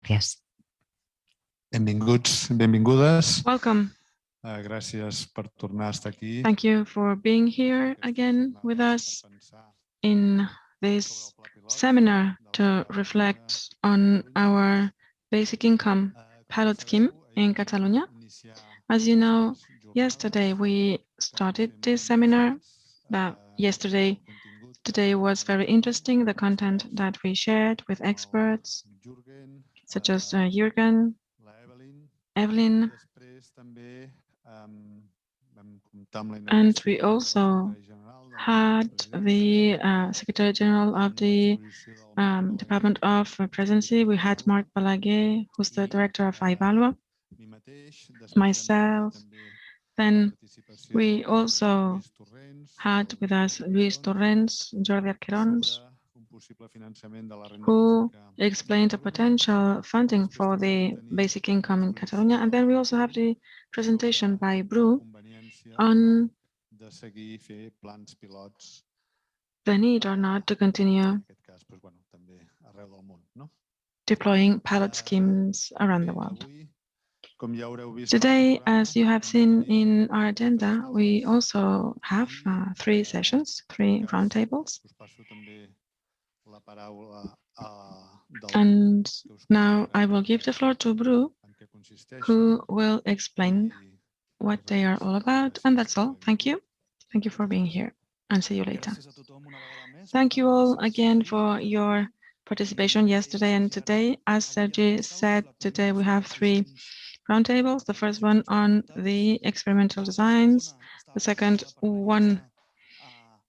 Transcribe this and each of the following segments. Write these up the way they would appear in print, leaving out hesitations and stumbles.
Gracias. Benvinguts, benvingudes. Welcome. Gràcies per tornar a estar aquí. Thank you for being here again with us in this seminar to reflect on our basic income pilot scheme in Catalonia. As you know, yesterday we started this seminar. Today was very interesting, the content that we shared with experts such as Jürgen, Evelyn, and we also had the Secretary General of the Department of Presidency. We had Marc Balaguer, who's the director of Ivalua, myself. Then we also had with us Luis Torrents, Jordi Arquerons, who explained the potential funding for the basic income in Catalonia. And then we also have the presentation by Bru on the need or not to continue deploying pilot schemes around the world. Today, as you have seen in our agenda, we also have 3 sessions, 3 roundtables. And now I will give the floor to Bru, who will explain what they are all about. And that's all. Thank you. Thank you for being here, and see you later. Thank you all again for your participation yesterday and today. As Sergi said, today we have 3 roundtables. The first one on the experimental designs. The second one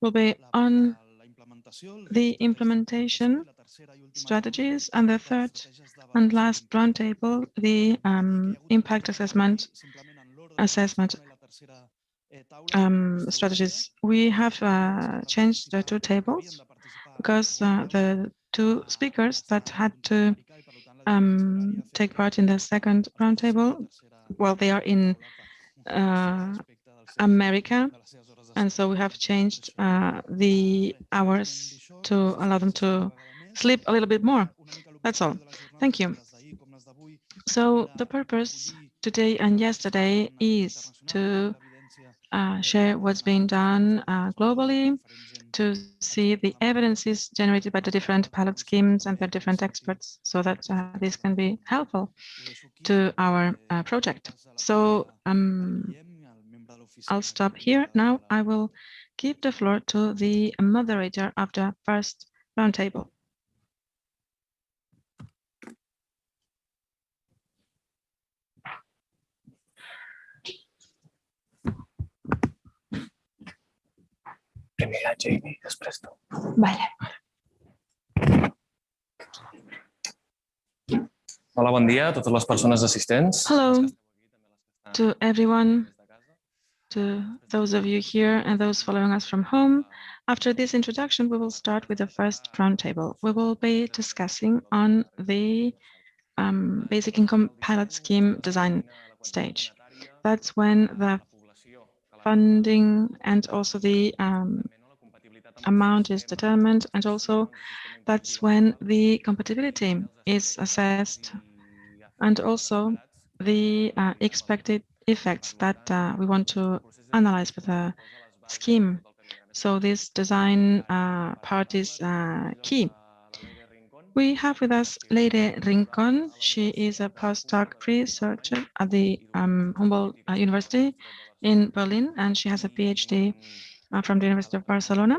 will be on the implementation strategies, and the third and last roundtable, the impact assessment strategies. We have changed the 2 tables because the 2 speakers that had to take part in the second roundtable, well, they are in America, and so we have changed the hours to allow them to sleep a little bit more. That's all. Thank you. So the purpose today and yesterday is to share what's being done globally, to see the evidences generated by the different pilot schemes and the different experts, so that this can be helpful to our project. So I'll stop here. Now I will give the floor to the moderator of the first roundtable. Primera Jamie, després tu. Vale. Hola, bon dia a totes les persones assistents. Hello to everyone, to those of you here and those following us from home. After this introduction, we will start with the first roundtable. We will be discussing on the basic income pilot scheme design stage. That's when the funding and also the amount is determined, and also that's when the compatibility is assessed, and also the expected effects that we want to analyze for the scheme. So this design part is key. We have with us Leire Rincón. She is a postdoc researcher at the Humboldt University in Berlin, and she has a PhD from the University of Barcelona.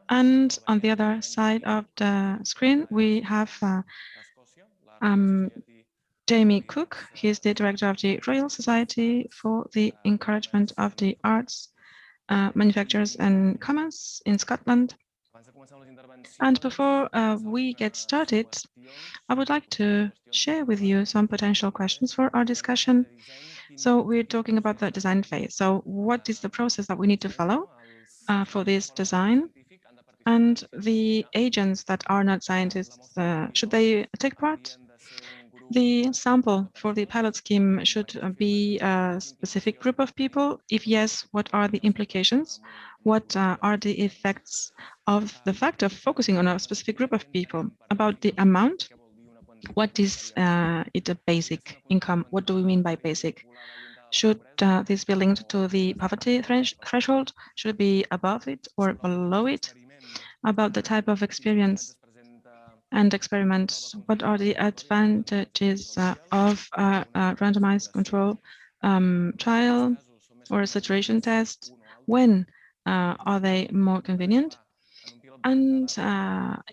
And on the other side of the screen, we have Jamie Cooke. He is the director of the Royal Society for the Encouragement of the Arts, Manufactures and Commerce in Scotland. And before we get started, I would like to share with you some potential questions for our discussion. So we're talking about the design phase. So what is the process that we need to follow for this design? And the agents that are not scientists, should they take part? The sample for the pilot scheme should be a specific group of people. If yes, what are the implications? What are the effects of the fact of focusing on a specific group of people? About the amount, What is it a basic income? What do we mean by basic? Should this be linked to the poverty threshold? Should it be above it or below it? About the type of experience and experiments, what are the advantages of a randomized control trial or a saturation test? When are they more convenient? And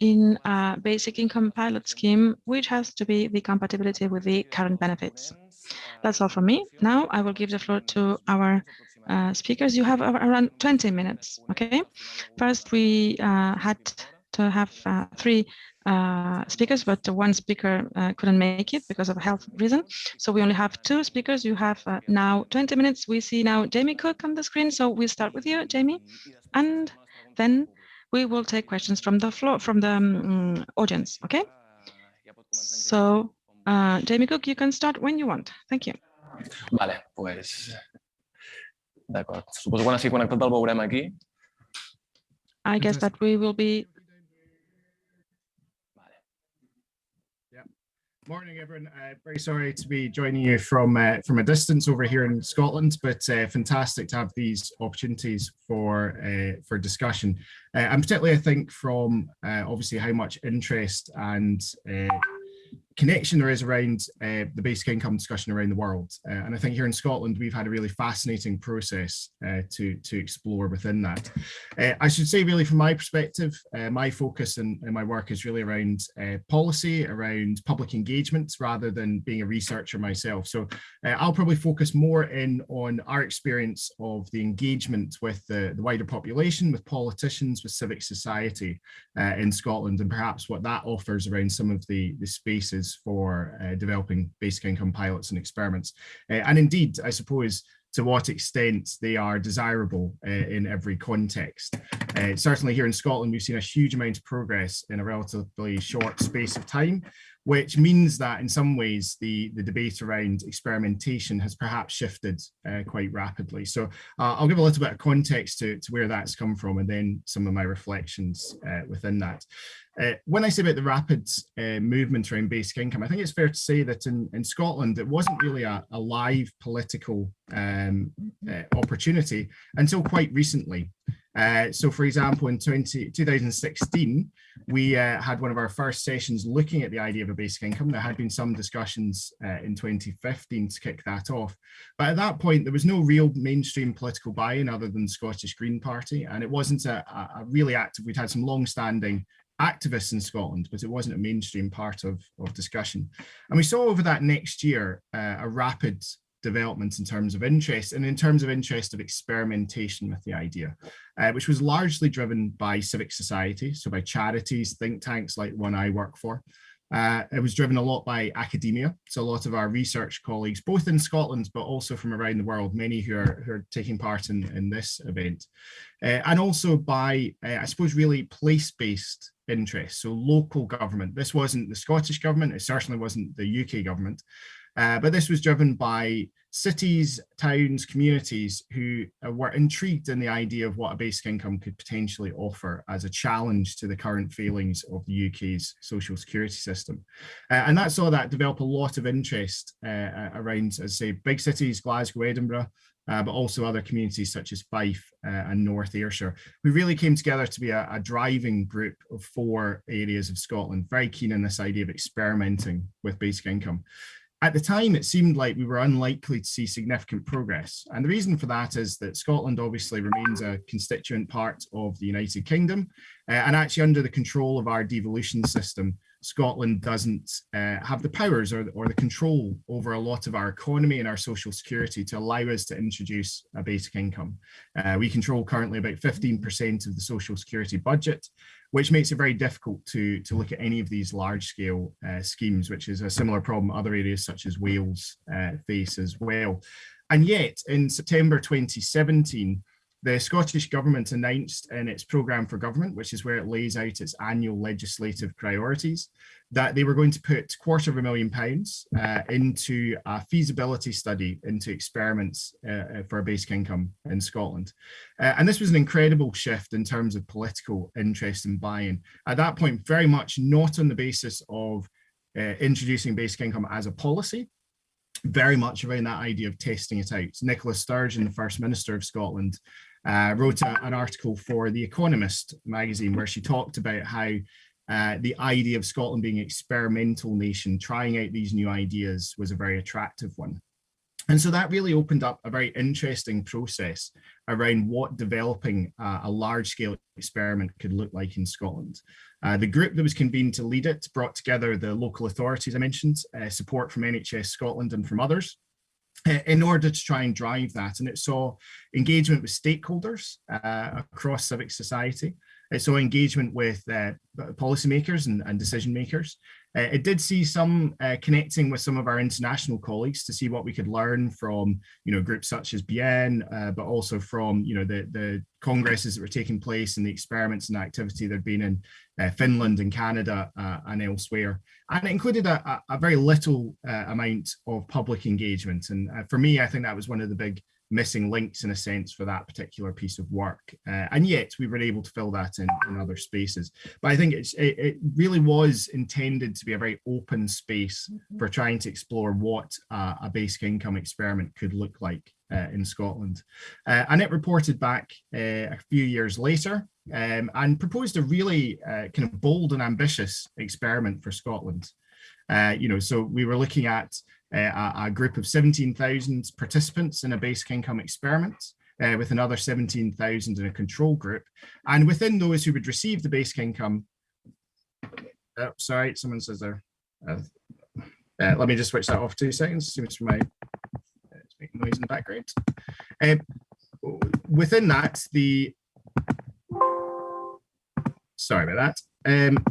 in a basic income pilot scheme, which has to be the compatibility with the current benefits. That's all from me. Now I will give the floor to our speakers. You have around 20 minutes, okay? First, we had to have 3 speakers, but one speaker couldn't make it because of a health reason. So we only have 2 speakers. You have now 20 minutes. We see now Jamie Cooke on the screen. So we'll start with you, Jamie, and then we will take questions from the floor, from the audience, okay? So Jamie Cooke, you can start when you want. Thank you. Vale, pues d'acord. Suposo que quan estigui connectat el veurem aquí. I guess that we will be. Morning, everyone. Very sorry to be joining you from a distance over here in Scotland, but fantastic to have these opportunities for discussion. And particularly, I think, from obviously how much interest and connection there is around the basic income discussion around the world. And I think here in Scotland, we've had a really fascinating process to explore within that. I should say, really, from my perspective, my focus in my work is really around policy, around public engagement, rather than being a researcher myself. So I'll probably focus more in on our experience of the engagement with the wider population, with politicians, with civic society in Scotland, and perhaps what that offers around some of the spaces for developing basic income pilots and experiments. And indeed, I suppose, to what extent they are desirable in every context. Certainly here in Scotland, we've seen a huge amount of progress in a relatively short space of time, which means that in some ways the debate around experimentation has perhaps shifted quite rapidly. So I'll give a little bit of context to where that's come from, and then some of my reflections within that. When I say about the rapid movement around basic income, I think it's fair to say that in Scotland, it wasn't really a live political opportunity until quite recently. So, for example, in 2016, we had one of our first sessions looking at the idea of a basic income. There had been some discussions in 2015 to kick that off. But at that point, there was no real mainstream political buy-in other than the Scottish Green Party. And it wasn't a really active, we'd had some long-standing activists in Scotland, but it wasn't a mainstream part of discussion. And we saw over that next year a rapid development in terms of interest, and in terms of interest of experimentation with the idea, which was largely driven by civic society, so by charities, think tanks like the one I work for. It was driven a lot by academia, so a lot of our research colleagues, both in Scotland, but also from around the world, many who are taking part in this event. And also by, I suppose, really place-based interest, so local government. This wasn't the Scottish government, it certainly wasn't the UK government, but this was driven by cities, towns, communities who were intrigued in the idea of what a basic income could potentially offer as a challenge to the current failings of the UK's social security system. And that saw that develop a lot of interest around, as I say, big cities, Glasgow, Edinburgh, but also other communities such as Fife and North Ayrshire. We really came together to be a driving group of 4 areas of Scotland, very keen on this idea of experimenting with basic income. At the time, it seemed like we were unlikely to see significant progress. And the reason for that is that Scotland obviously remains a constituent part of the United Kingdom. And actually under the control of our devolution system, Scotland doesn't have the powers or the control over a lot of our economy and our social security to allow us to introduce a basic income. We control currently about 15% of the social security budget, which makes it very difficult to look at any of these large-scale schemes, which is a similar problem other areas such as Wales face as well. And yet, in September 2017, the Scottish Government announced in its programme for government, which is where it lays out its annual legislative priorities, that they were going to put £250,000 into a feasibility study into experiments for a basic income in Scotland. And this was an incredible shift in terms of political interest and buy-in. At that point, very much not on the basis of introducing basic income as a policy, very much around that idea of testing it out. Nicola Sturgeon, the First Minister of Scotland, wrote an article for The Economist magazine where she talked about how the idea of Scotland being an experimental nation, trying out these new ideas, was a very attractive one. And so that really opened up a very interesting process around what developing a large-scale experiment could look like in Scotland. The group that was convened to lead it brought together the local authorities I mentioned, support from NHS Scotland and from others, in order to try and drive that. And it saw engagement with stakeholders across civic society. It saw engagement with policymakers and decision makers. It did see some connecting with some of our international colleagues to see what we could learn from, groups such as Guillem, but also from, the congresses that were taking place and the experiments and activity that had been in Finland and Canada and elsewhere. And it included a very little amount of public engagement. And for me, I think that was one of the big missing links in a sense for that particular piece of work. And yet we were able to fill that in other spaces. But I think it really was intended to be a very open space for trying to explore what a basic income experiment could look like in Scotland. And it reported back a few years later and proposed a really kind of bold and ambitious experiment for Scotland. So we were looking at a group of 17,000 participants in a basic income experiment with another 17,000 in a control group. And within those who would receive the basic income, sorry, someone says there. Let me just switch that off 2 seconds. Seems to it's making noise in the background. Within that, sorry about that.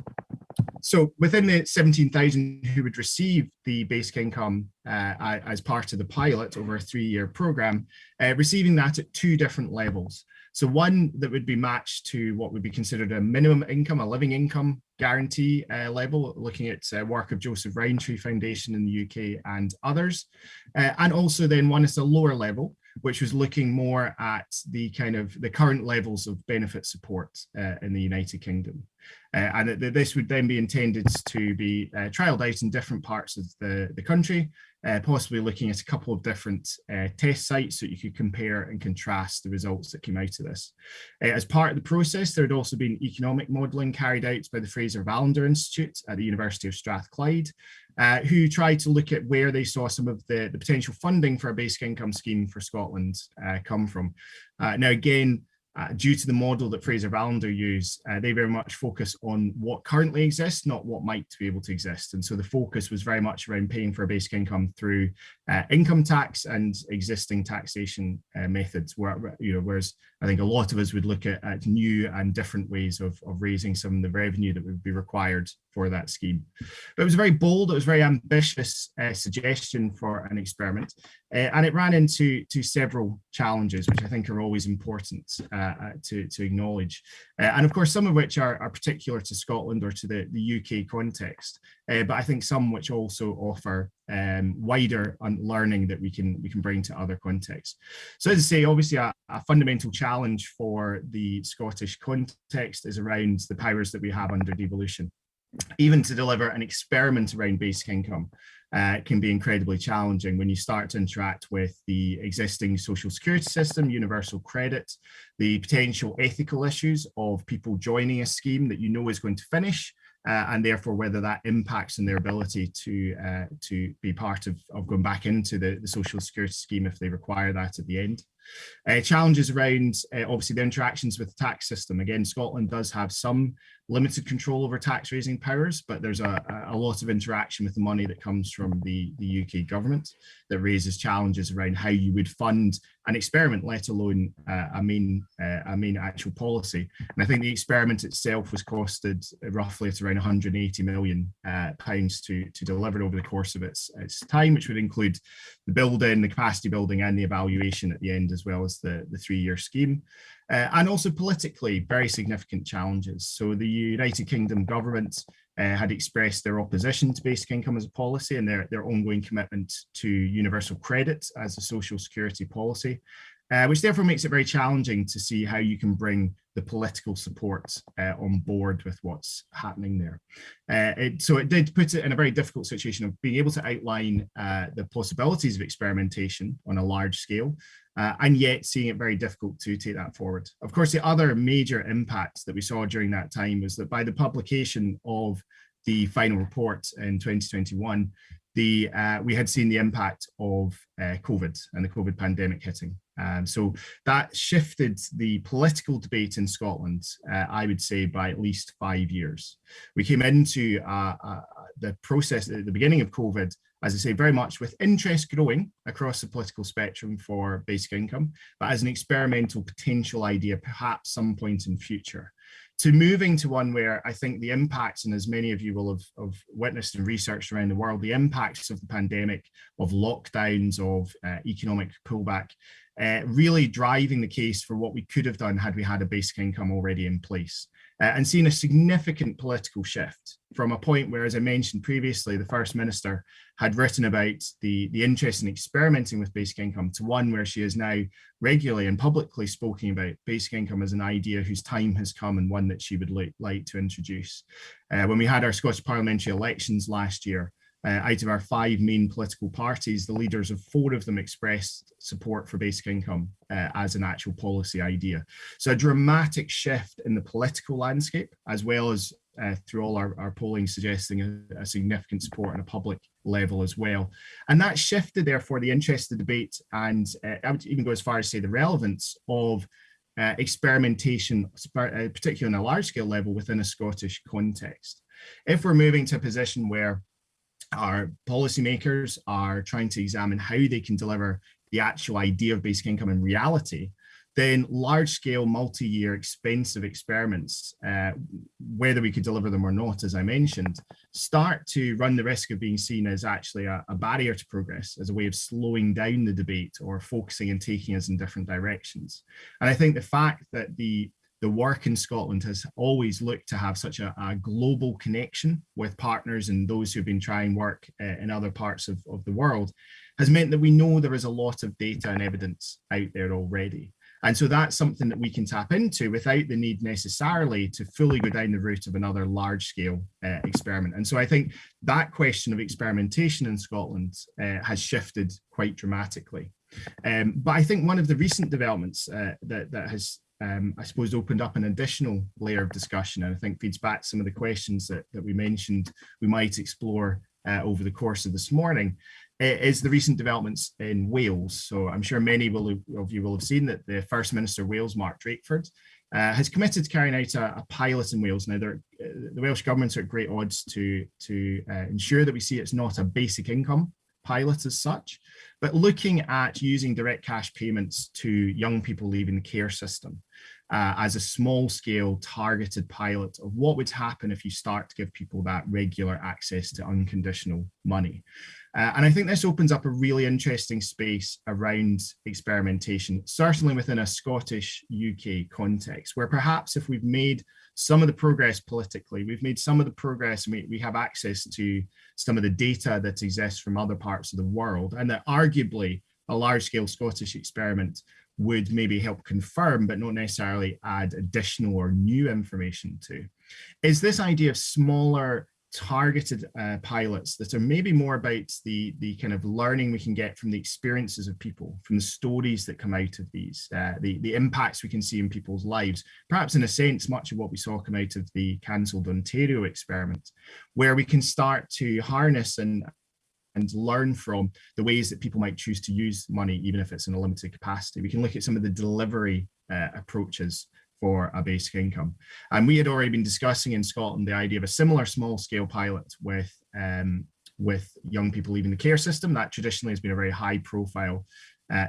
So within the 17,000 who would receive the basic income as part of the pilot over a 3-year program, receiving that at 2 different levels. So one that would be matched to what would be considered a minimum income, a living income guarantee level, looking at work of Joseph Rowntree Foundation in the UK and others. And also then one is a lower level, which was looking more at the current levels of benefit support in the United Kingdom. And this would then be intended to be trialled out in different parts of the country, possibly looking at a couple of different test sites so you could compare and contrast the results that came out of this. As part of the process, there had also been economic modelling carried out by the Fraser-Vallender Institute at the University of Strathclyde, who tried to look at where they saw some of the potential funding for a basic income scheme for Scotland come from. Now, again, due to the model that Fraser-Vallender use, they very much focus on what currently exists, not what might be able to exist. And so the focus was very much around paying for a basic income through income tax and existing taxation methods, whereas I think a lot of us would look at new and different ways of raising some of the revenue that would be required for that scheme. But it was a very bold, it was a very ambitious suggestion for an experiment. And it ran into several challenges, which I think are always important to acknowledge. And of course, some of which are particular to Scotland or to the UK context, but I think some which also offer wider learning that we can bring to other contexts. So as I say, obviously a fundamental challenge for the Scottish context is around the powers that we have under devolution. Even to deliver an experiment around basic income can be incredibly challenging when you start to interact with the existing social security system, universal credit, the potential ethical issues of people joining a scheme that you know is going to finish, and therefore whether that impacts on their ability to be part of going back into the social security scheme if they require that at the end. Challenges around obviously the interactions with the tax system. Again, Scotland does have some limited control over tax raising powers, but there's a lot of interaction with the money that comes from the UK government that raises challenges around how you would fund an experiment, let alone a main actual policy. And I think the experiment itself was costed roughly at around £180 million to deliver over the course of its time, which would include the building, the capacity building, and the evaluation at the end, as well as the 3-year scheme. And also politically, very significant challenges. So the United Kingdom government had expressed their opposition to basic income as a policy and their ongoing commitment to universal credit as a social security policy. which therefore makes it very challenging to see how you can bring the political support on board with what's happening there. So it did put it in a very difficult situation of being able to outline the possibilities of experimentation on a large scale, and yet seeing it very difficult to take that forward. Of course, the other major impact that we saw during that time was that by the publication of the final report in 2021, we had seen the impact of COVID and the COVID pandemic hitting. So that shifted the political debate in Scotland, I would say, by at least 5 years. We came into the process at the beginning of COVID, as I say, very much with interest growing across the political spectrum for basic income, but as an experimental potential idea, perhaps some point in future, to moving to one where I think the impacts, and as many of you will have witnessed and researched around the world, the impacts of the pandemic, of lockdowns, of economic pullback, really driving the case for what we could have done had we had a basic income already in place. And seeing a significant political shift from a point where, as I mentioned previously, the First Minister had written about the interest in experimenting with basic income, to one where she is now regularly and publicly spoken about basic income as an idea whose time has come and one that she would like to introduce. When we had our Scottish parliamentary elections last year, out of our 5 main political parties, the leaders of 4 of them expressed support for basic income as an actual policy idea. So a dramatic shift in the political landscape, as well as through all our polling suggesting a significant support on a public level as well. And that shifted, therefore, the interest of the debate, and I would even go as far as say the relevance of experimentation, particularly on a large scale level within a Scottish context. If we're moving to a position where our policymakers are trying to examine how they can deliver the actual idea of basic income in reality, then large-scale, multi-year, expensive experiments, whether we could deliver them or not, as I mentioned, start to run the risk of being seen as actually a barrier to progress, as a way of slowing down the debate or focusing and taking us in different directions. And I think the fact that the work in Scotland has always looked to have such a global connection with partners and those who've been trying work in other parts of the world has meant that we know there is a lot of data and evidence out there already. And so that's something that we can tap into without the need necessarily to fully go down the route of another large scale experiment. And so I think that question of experimentation in Scotland has shifted quite dramatically. But I think one of the recent developments that has I suppose opened up an additional layer of discussion, and I think feeds back some of the questions that we mentioned we might explore over the course of this morning, is the recent developments in Wales. So I'm sure many of you will have seen that the First Minister of Wales, Mark Drakeford, has committed to carrying out a pilot in Wales. Now, the Welsh government are at great odds to ensure that we see it's not a basic income pilot as such, but looking at using direct cash payments to young people leaving the care system as a small scale targeted pilot of what would happen if you start to give people that regular access to unconditional money. And I think this opens up a really interesting space around experimentation, certainly within a Scottish UK context, where perhaps if we've made some of the progress politically, we've made some of the progress, and we have access to some of the data that exists from other parts of the world, and that arguably a large-scale Scottish experiment would maybe help confirm, but not necessarily add additional or new information to, is this idea of smaller targeted pilots that are maybe more about the kind of learning we can get from the experiences of people, from the stories that come out of these, the impacts we can see in people's lives, perhaps in a sense much of what we saw come out of the cancelled Ontario experiment, where we can start to harness and learn from the ways that people might choose to use money, even if it's in a limited capacity. We can look at some of the delivery approaches for a basic income. And we had already been discussing in Scotland the idea of a similar small scale pilot with young people leaving the care system. That traditionally has been a very high profile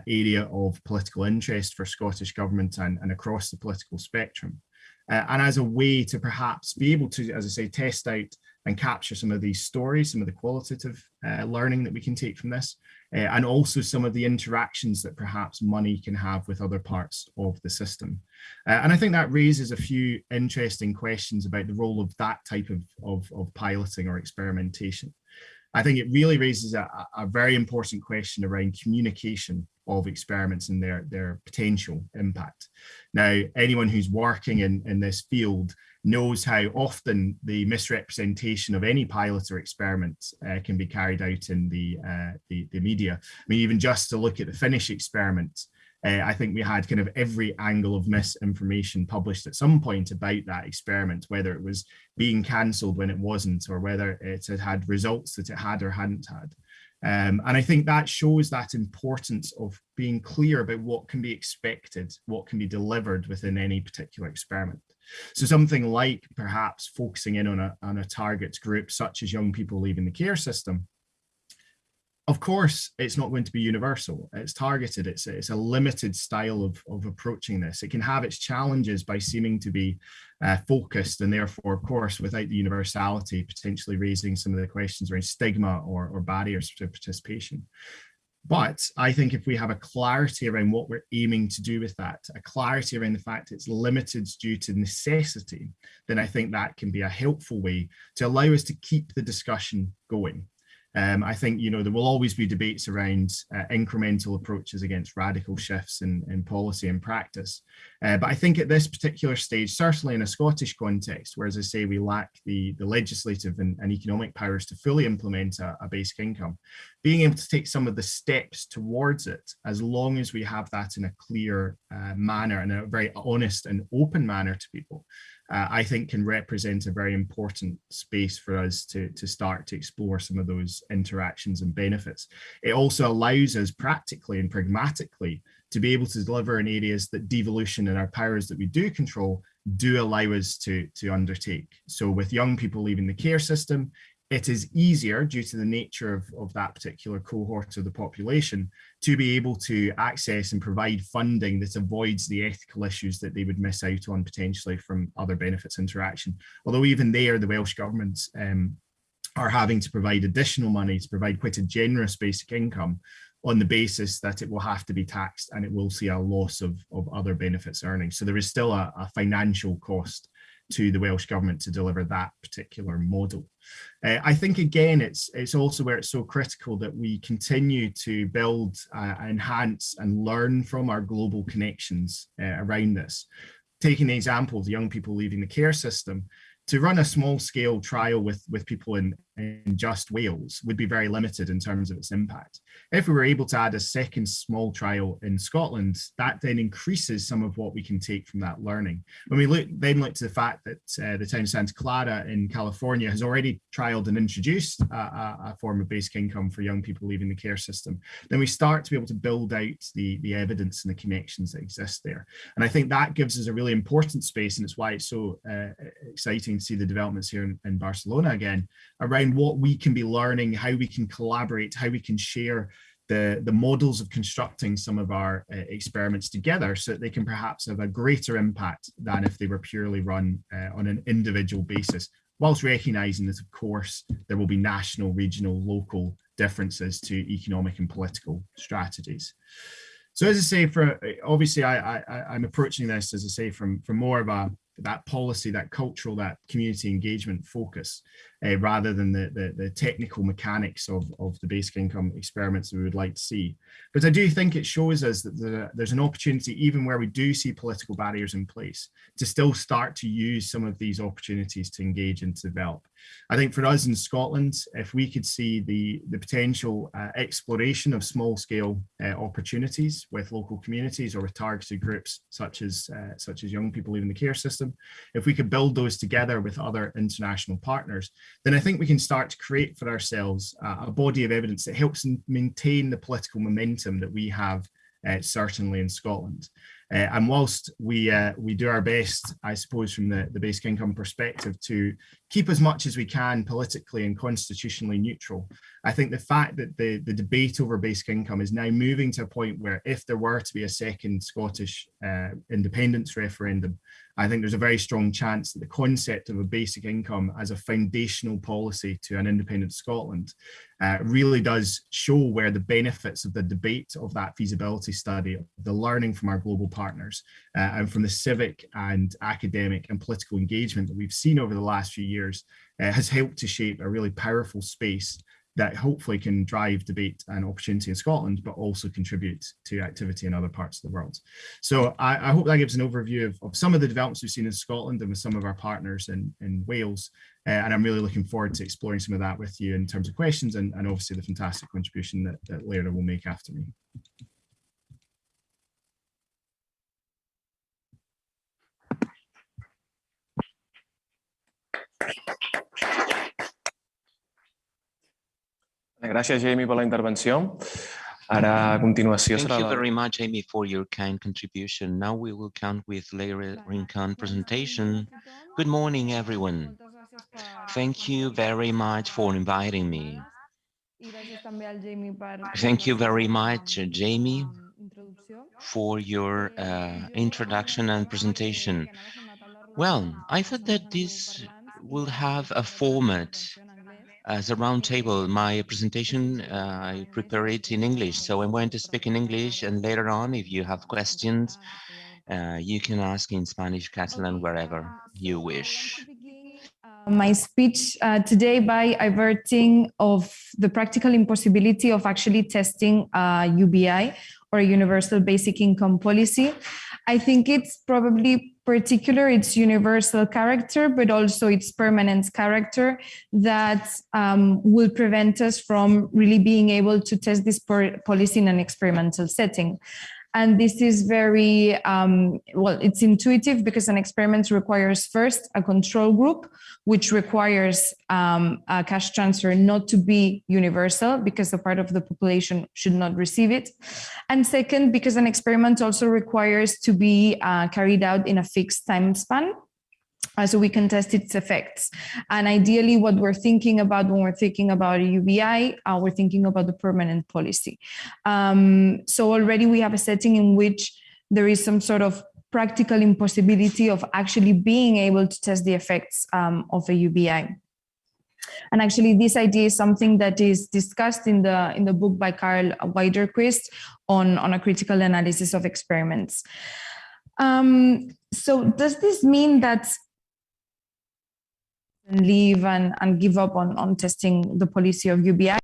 area of political interest for Scottish government and across the political spectrum. And as a way to perhaps be able to, as I say, test out and capture some of these stories, some of the qualitative learning that we can take from this, and also some of the interactions that perhaps money can have with other parts of the system. And I think that raises a few interesting questions about the role of that type of piloting or experimentation. I think it really raises a very important question around communication of experiments and their potential impact. Now, anyone who's working in this field knows how often the misrepresentation of any pilot or experiment can be carried out in the media. I mean, even just to look at the Finnish experiment, I think we had kind of every angle of misinformation published at some point about that experiment, whether it was being cancelled when it wasn't, or whether it had had results that it had or hadn't had. And I think that shows that importance of being clear about what can be expected, what can be delivered within any particular experiment. So something like perhaps focusing in on a target group, such as young people leaving the care system. Of course, it's not going to be universal. It's targeted. It's a limited style of approaching this. It can have its challenges by seeming to be focused, and therefore, of course, without the universality, potentially raising some of the questions around stigma or barriers to participation. But I think if we have a clarity around what we're aiming to do with that, a clarity around the fact it's limited due to necessity, then I think that can be a helpful way to allow us to keep the discussion going. I think, there will always be debates around incremental approaches against radical shifts in policy and practice. But I think at this particular stage, certainly in a Scottish context, where, as I say, we lack the legislative and economic powers to fully implement a basic income, being able to take some of the steps towards it, as long as we have that in a clear manner and a very honest and open manner to people, I think can represent a very important space for us to start to explore some of those interactions and benefits. It also allows us practically and pragmatically to be able to deliver in areas that devolution and our powers that we do control do allow us to undertake. So with young people leaving the care system, it is easier, due to the nature of that particular cohort of the population, to be able to access and provide funding that avoids the ethical issues that they would miss out on potentially from other benefits interaction. Although even there, the Welsh Government are having to provide additional money to provide quite a generous basic income on the basis that it will have to be taxed and it will see a loss of other benefits earnings. So there is still a financial cost to the Welsh Government to deliver that particular model. I think, again, it's also where it's so critical that we continue to build, enhance and learn from our global connections around this. Taking the example of the young people leaving the care system, to run a small-scale trial with people in just Wales would be very limited in terms of its impact. If we were able to add a second small trial in Scotland, that then increases some of what we can take from that learning. When we look to the fact that the town of Santa Clara in California has already trialed and introduced a form of basic income for young people leaving the care system, then we start to be able to build out the evidence and the connections that exist there. And I think that gives us a really important space, and it's why it's so exciting to see the developments here in Barcelona again, around what we can be learning, how we can collaborate, how we can share the models of constructing some of our experiments together, so that they can perhaps have a greater impact than if they were purely run on an individual basis, whilst recognizing that, of course, there will be national, regional, local differences to economic and political strategies. So, as I say, obviously I'm approaching this, as I say, from more of that policy, that cultural, that community engagement focus, rather than the technical mechanics of the basic income experiments that we would like to see. But I do think it shows us that there's an opportunity, even where we do see political barriers in place, to still start to use some of these opportunities to engage and to develop. I think for us in Scotland, if we could see the potential exploration of small-scale opportunities with local communities or with targeted groups such as young people leaving the care system, if we could build those together with other international partners, then I think we can start to create for ourselves a body of evidence that helps maintain the political momentum that we have, certainly in Scotland. And whilst we do our best, I suppose, from the basic income perspective, to keep as much as we can politically and constitutionally neutral, I think the fact that the debate over basic income is now moving to a point where, if there were to be a second Scottish independence referendum, I think there's a very strong chance that the concept of a basic income as a foundational policy to an independent Scotland really does show where the benefits of the debate of that feasibility study, the learning from our global partners, and from the civic and academic and political engagement that we've seen over the last few years has helped to shape a really powerful space that hopefully can drive debate and opportunity in Scotland, but also contribute to activity in other parts of the world. So I hope that gives an overview of some of the developments we've seen in Scotland and with some of our partners in Wales. And I'm really looking forward to exploring some of that with you in terms of questions and obviously the fantastic contribution that Leire will make after me. Gràcies, Jamie, per la intervenció. Ara, a continuació, Thank you very much, Jamie, for your kind contribution. Now we will count with Leire Rincón presentation. Good morning, everyone. Thank you very much for inviting me. Thank you very much, Jamie, for your introduction and presentation. Well, I thought that this will have a format as a roundtable. My presentation, I prepare it in English, so I'm going to speak in English, and later on, if you have questions, you can ask in Spanish, Catalan, wherever you wish. My speech today by averting of the practical impossibility of actually testing UBI or a universal basic income policy. I think it's probably particular its universal character, but also its permanent character that will prevent us from really being able to test this policy in an experimental setting. And this is very, well, it's intuitive because an experiment requires first a control group, which requires a cash transfer not to be universal because a part of the population should not receive it. And second, because an experiment also requires to be carried out in a fixed time span, so we can test its effects. And ideally, what we're thinking about when we're thinking about a UBI, we're thinking about the permanent policy. So already we have a setting in which there is some sort of practical impossibility of actually being able to test the effects of a UBI. And actually, this idea is something that is discussed in the book by Carl Widerquist on a critical analysis of experiments. So does this mean that leave and give up on testing the policy of UBI?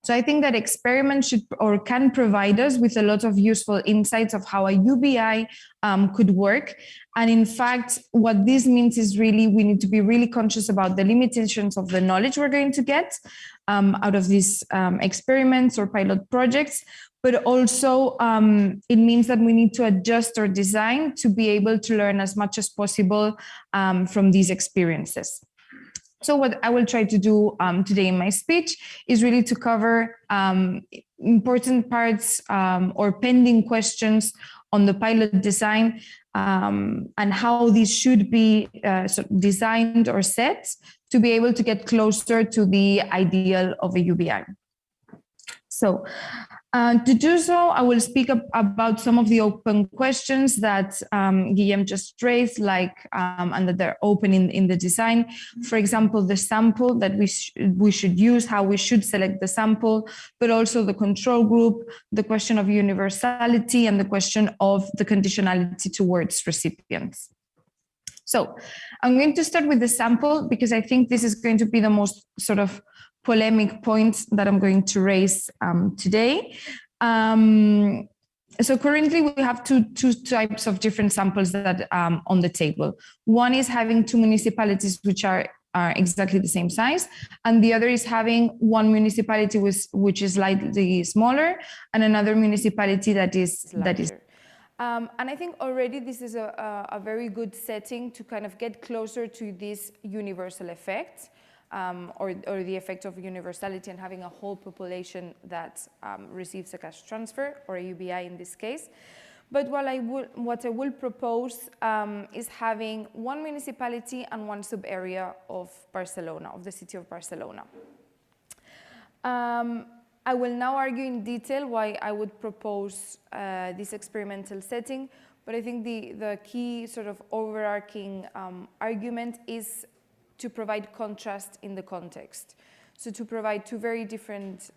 So I think that experiments should or can provide us with a lot of useful insights of how a UBI could work. And in fact, what this means is really we need to be really conscious about the limitations of the knowledge we're going to get out of these experiments or pilot projects. But also it means that we need to adjust our design to be able to learn as much as possible from these experiences. So what I will try to do today in my speech is really to cover important parts or pending questions on the pilot design and how these should be designed or set to be able to get closer to the ideal of a UBI. So to do so, I will speak about some of the open questions that Guillem just raised, and that they're open in the design. For example, the sample that we should use, how we should select the sample, but also the control group, the question of universality, and the question of the conditionality towards recipients. So I'm going to start with the sample because I think this is going to be the most sort of polemic points that I'm going to raise today. So currently we have two types of different samples that on the table. One is having two municipalities which are exactly the same size, and the other is having one municipality which is slightly smaller and another municipality that is larger. And I think already this is a very good setting to kind of get closer to this universal effect. Or the effect of universality and having a whole population that receives a cash transfer, or a UBI in this case. But what I will propose is having one municipality and one sub-area of Barcelona, of the city of Barcelona. I will now argue in detail why I would propose this experimental setting, but I think the key sort of overarching argument is to provide contrast in the context. So to provide two very different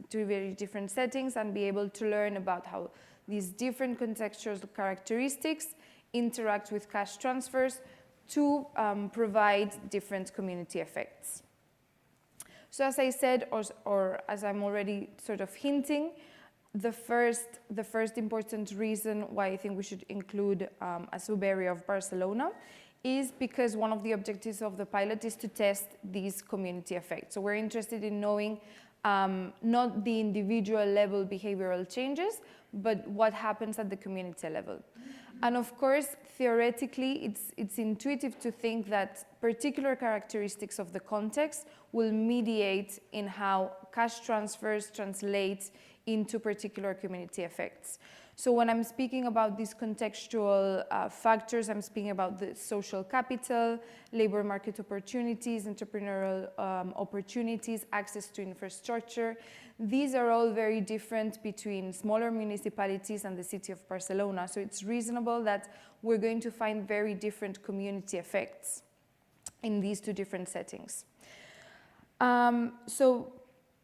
settings and be able to learn about how these different contextual characteristics interact with cash transfers, to provide different community effects. So as I said, or as I'm already sort of hinting, the first important reason why I think we should include a sub-area of Barcelona is because one of the objectives of the pilot is to test these community effects. So we're interested in knowing not the individual level behavioral changes, but what happens at the community level. And of course, theoretically, it's intuitive to think that particular characteristics of the context will mediate in how cash transfers translate into particular community effects. So when I'm speaking about these contextual factors, I'm speaking about the social capital, labor market opportunities, entrepreneurial opportunities, access to infrastructure. These are all very different between smaller municipalities and the city of Barcelona. So it's reasonable that we're going to find very different community effects in these two different settings. So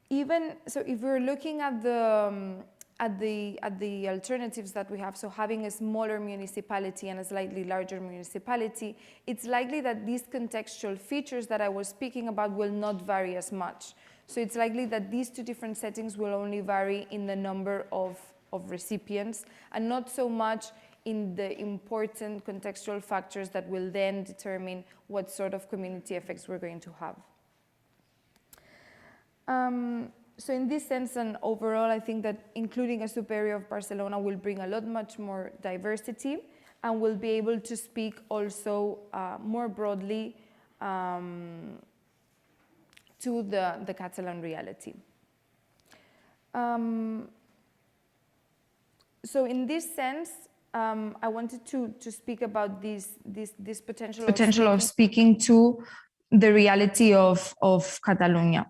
if we're looking at the alternatives that we have, so having a smaller municipality and a slightly larger municipality, it's likely that these contextual features that I was speaking about will not vary as much. So it's likely that these two different settings will only vary in the number of recipients and not so much in the important contextual factors that will then determine what sort of community effects we're going to have. So in this sense and overall, I think that including a sub-area of Barcelona will bring a lot much more diversity and will be able to speak also more broadly to the Catalan reality. So in this sense, I wanted to speak about this potential of speaking to the reality of Catalonia,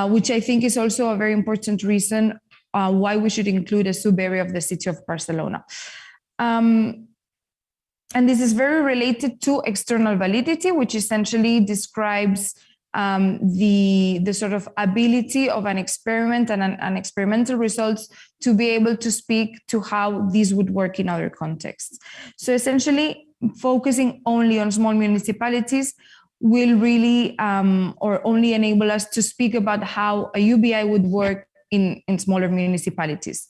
which I think is also a very important reason why we should include a sub-area of the city of Barcelona. And this is very related to external validity, which essentially describes the sort of ability of an experiment and an experimental results to be able to speak to how these would work in other contexts. So essentially, focusing only on small municipalities will really or only enable us to speak about how a UBI would work in smaller municipalities.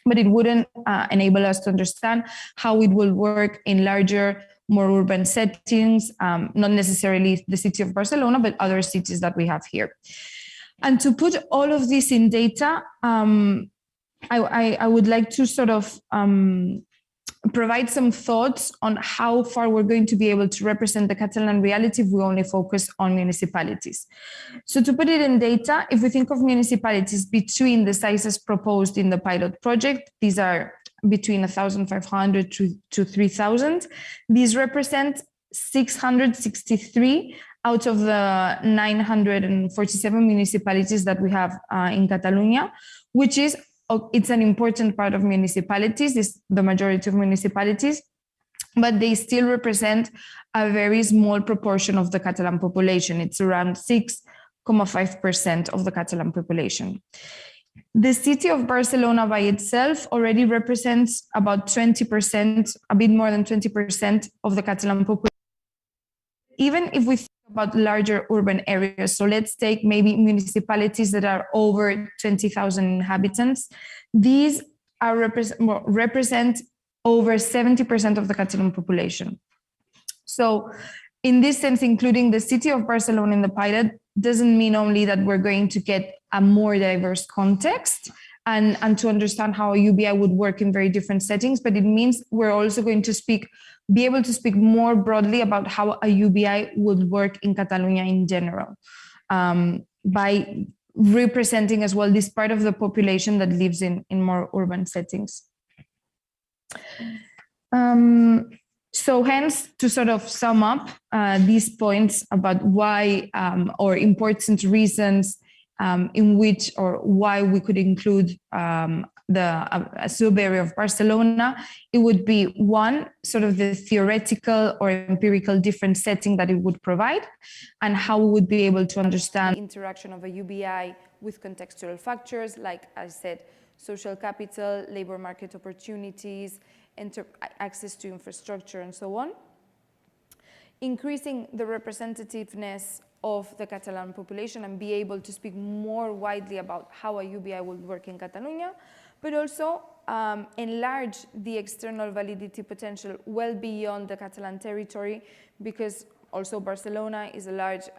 But it wouldn't enable us to understand how it will work in larger, more urban settings, not necessarily the city of Barcelona, but other cities that we have here. And to put all of this in data, I would like to sort of provide some thoughts on how far we're going to be able to represent the Catalan reality if we only focus on municipalities. So to put it in data, if we think of municipalities between the sizes proposed in the pilot project, these are between 1,500 to 3,000. These represent 663 out of the 947 municipalities that we have in Catalonia, which is it's an important part of municipalities, it's the majority of municipalities, but they still represent a very small proportion of the Catalan population. It's around 6.5% of the Catalan population. The city of Barcelona by itself already represents about 20%, a bit more than 20% of the Catalan population. Even if we think about larger urban areas, so let's take maybe municipalities that are over 20,000 inhabitants, these are represent over 70% of the Catalan population. So in this sense, including the city of Barcelona in the pilot doesn't mean only that we're going to get a more diverse context and to understand how a UBI would work in very different settings, but it means we're also going to be able to speak more broadly about how a UBI would work in Catalonia in general, by representing as well this part of the population that lives in more urban settings. So hence, to sort of sum up these points about why or important reasons in which or why we could include a sub-area of Barcelona, it would be one, sort of the theoretical or empirical different setting that it would provide and how we would be able to understand the interaction of a UBI with contextual factors, like I said, social capital, labor market opportunities, access to infrastructure, and so on. increasing the representativeness of the Catalan population and be able to speak more widely about how a UBI would work in Catalonia, but also enlarge the external validity potential well beyond the Catalan territory, because also Barcelona is a large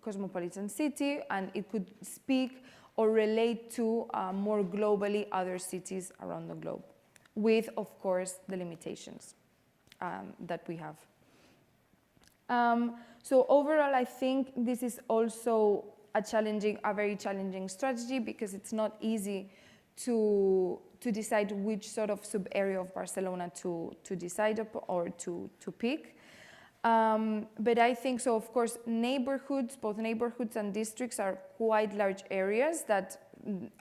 cosmopolitan city, and it could speak or relate to more globally other cities around the globe, with, of course, the limitations that we have. So overall, I think this is also a very challenging strategy, because it's not easy to decide which sort of sub-area of Barcelona to decide upon or to pick. But I think so, of course, both neighborhoods and districts are quite large areas that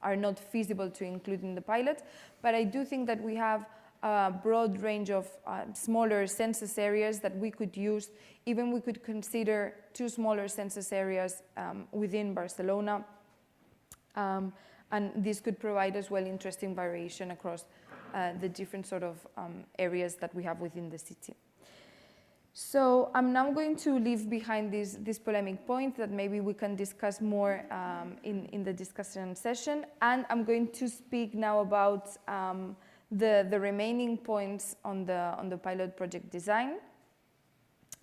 are not feasible to include in the pilot. But I do think that we have a broad range of smaller census areas that we could use. Even we could consider 2 smaller census areas within Barcelona. And this could provide as well interesting variation across the different sort of areas that we have within the city. So I'm now going to leave behind this polemic point that maybe we can discuss more in the discussion session. And I'm going to speak now about the remaining points on the pilot project design,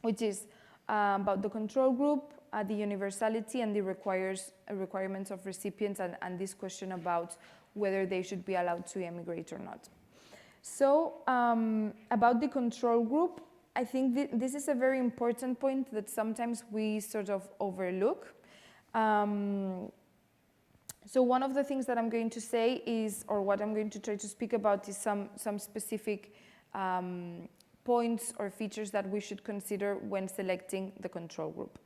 which is about the control group, the universality, and the requirements of recipients, and this question about whether they should be allowed to emigrate or not. So about the control group, I think this is a very important point that sometimes we sort of overlook. So one of the things that I'm going to say is, or what I'm going to try to speak about, is some specific points or features that we should consider when selecting the control group.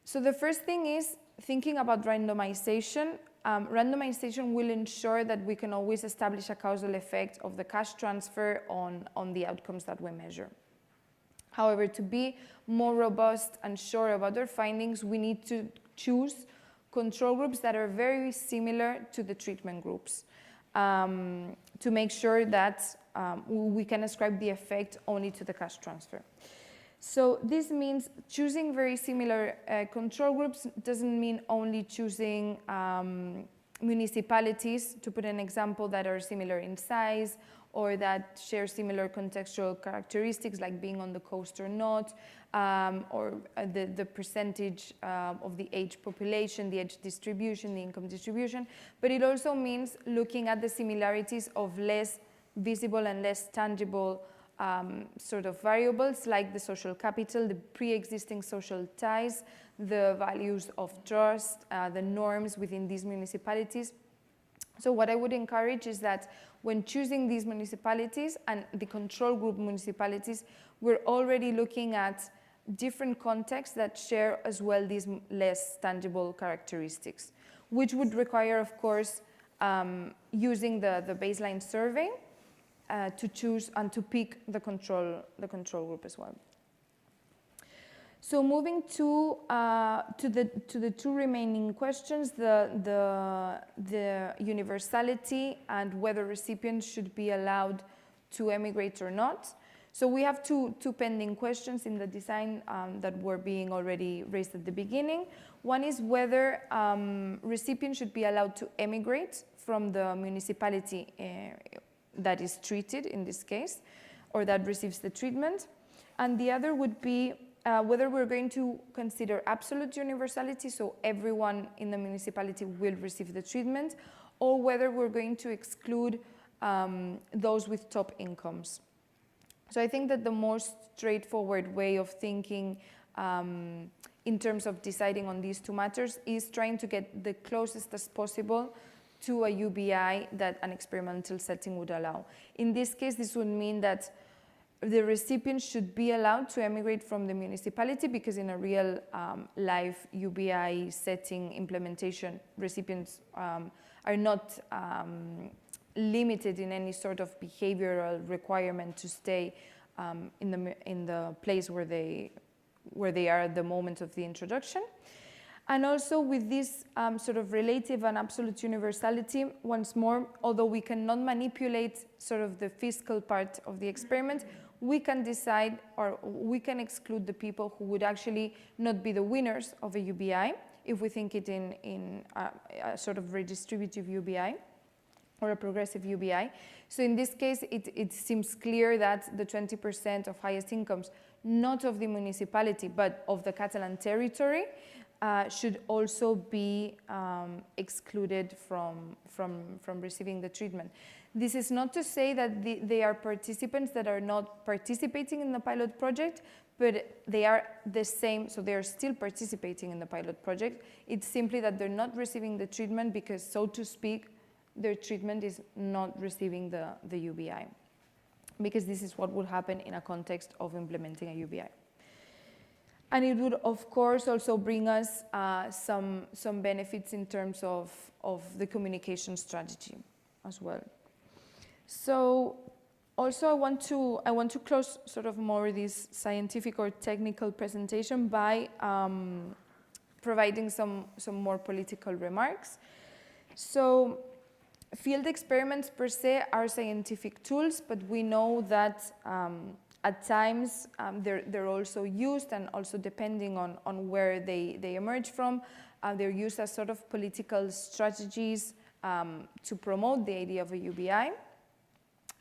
So the first thing is thinking about randomization. Randomization will ensure that we can always establish a causal effect of the cash transfer on the outcomes that we measure. However, to be more robust and sure about our findings, we need to choose control groups that are very similar to the treatment groups to make sure that we can ascribe the effect only to the cash transfer. So this means choosing very similar control groups doesn't mean only choosing municipalities, to put an example, that are similar in size or that share similar contextual characteristics, like being on the coast or not, or the percentage of the age population, the age distribution, the income distribution. But it also means looking at the similarities of less visible and less tangible sort of variables, like the social capital, the pre-existing social ties, the values of trust, the norms within these municipalities. So what I would encourage is that when choosing these municipalities and the control group municipalities, we're already looking at different contexts that share as well these less tangible characteristics, which would require, of course, using the baseline survey to choose and to pick the control group as well. So moving to the 2 remaining questions, the universality and whether recipients should be allowed to emigrate or not. So we have two pending questions in the design that were being already raised at the beginning. One is whether recipients should be allowed to emigrate from the municipality that is treated in this case, or that receives the treatment. And the other would be whether we're going to consider absolute universality, so everyone in the municipality will receive the treatment, or whether we're going to exclude those with top incomes. So I think that the most straightforward way of thinking in terms of deciding on these 2 matters is trying to get the closest as possible to a UBI that an experimental setting would allow. In this case, this would mean that the recipient should be allowed to emigrate from the municipality, because in a real life UBI setting implementation, recipients are not limited in any sort of behavioral requirement to stay in the place where they are at the moment of the introduction. And also with this sort of relative and absolute universality, once more, although we cannot manipulate sort of the fiscal part of the experiment, we can decide, or we can exclude the people who would actually not be the winners of a UBI, if we think it in a sort of redistributive UBI or a progressive UBI. So in this case, it seems clear that the 20% of highest incomes, not of the municipality, but of the Catalan territory, should also be excluded from receiving the treatment. This is not to say that they are participants that are not participating in the pilot project, but they are the same, so they are still participating in the pilot project. It's simply that they're not receiving the treatment because, so to speak, their treatment is not receiving the UBI, because this is what would happen in a context of implementing a UBI. And it would, of course, also bring us some benefits in terms of the communication strategy as well. So also I want to close sort of more this scientific or technical presentation by providing some more political remarks. So field experiments per se are scientific tools, but we know that at times they're also used, and also depending on where they emerge from, they're used as sort of political strategies to promote the idea of a UBI,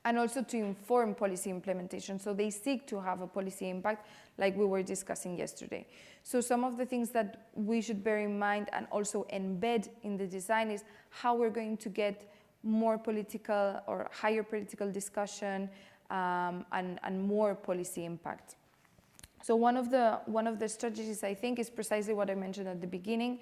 and also to inform policy implementation. So they seek to have a policy impact, like we were discussing yesterday. So some of the things that we should bear in mind and also embed in the design is how we're going to get more political or higher political discussion and more policy impact. So one of the strategies, I think, is precisely what I mentioned at the beginning.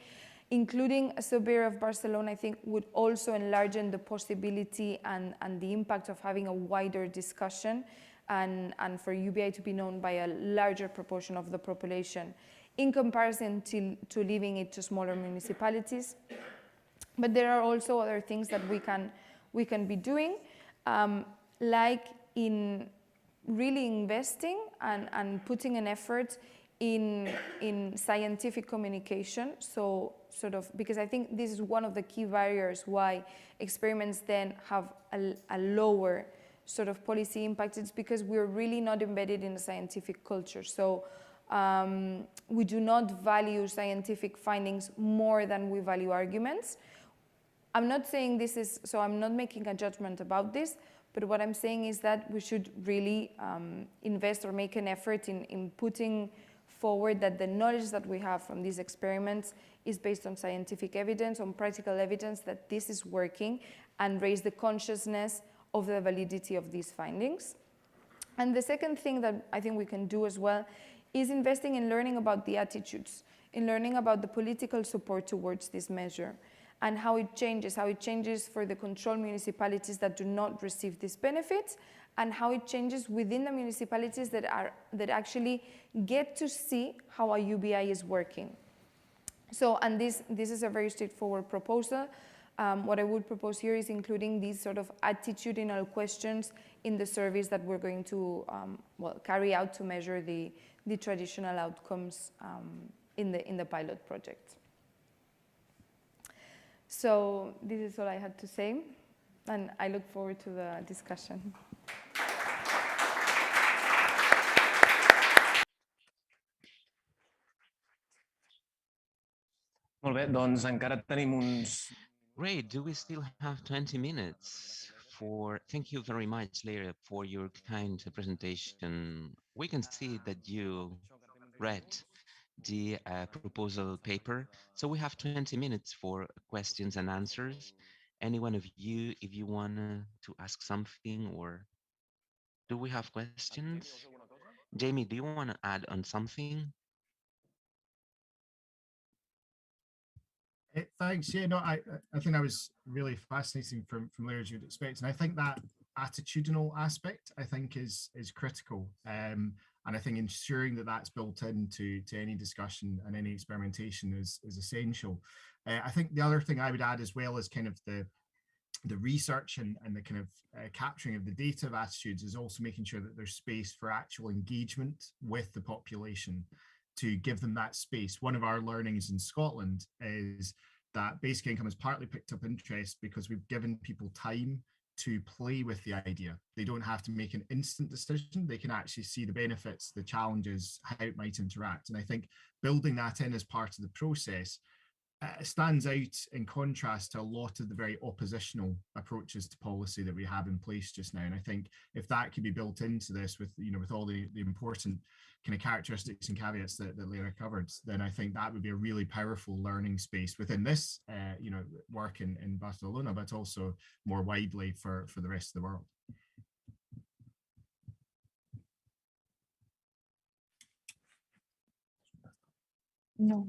Including a surveyor of Barcelona, I think, would also enlarge the possibility and the impact of having a wider discussion and for UBI to be known by a larger proportion of the population in comparison to leaving it to smaller municipalities. But there are also other things that we can be doing, like in really investing and putting an effort in scientific communication. So sort of, because I think this is one of the key barriers why experiments then have a lower sort of policy impact. It's because we're really not embedded in a scientific culture. So we do not value scientific findings more than we value arguments. I'm not saying this is, so I'm not making a judgment about this, but what I'm saying is that we should really invest or make an effort in putting forward that the knowledge that we have from these experiments is based on scientific evidence, on practical evidence that this is working, and raise the consciousness of the validity of these findings. And the second thing that I think we can do as well is investing in learning about the attitudes, in learning about the political support towards this measure, and how it changes for the controlled municipalities that do not receive these benefits, and how it changes within the municipalities that actually get to see how a UBI is working. So, and this is a very straightforward proposal. What I would propose here is including these sort of attitudinal questions in the surveys that we're going to carry out to measure the traditional outcomes in the pilot project. So this is all I had to say, and I look forward to the discussion. Molt bé, doncs encara tenim uns... Great. Do we still have 20 minutes for... Thank you very much, Leire, for your kind presentation. We can see that you read the proposal paper. So we have 20 minutes for questions and answers. Any one of you, if you want to ask something, or do we have questions? Jamie, do you want to add on something? Thanks. Yeah, no, I think that was really fascinating from Leire, as you'd expect. And I think that attitudinal aspect, I think, is critical. And I think ensuring that that's built into any discussion and any experimentation is essential. I think the other thing I would add, as well as kind of the research and the kind of capturing of the data of attitudes, is also making sure that there's space for actual engagement with the population to give them that space. One of our learnings in Scotland is that basic income has partly picked up interest because we've given people time to play with the idea. They don't have to make an instant decision. They can actually see the benefits, the challenges, how it might interact. And I think building that in as part of the process stands out in contrast to a lot of the very oppositional approaches to policy that we have in place just now. And I think if that could be built into this with, with all the important kind of characteristics and caveats that Leire covered, then I think that would be a really powerful learning space within this, work in Barcelona, but also more widely for the rest of the world. No.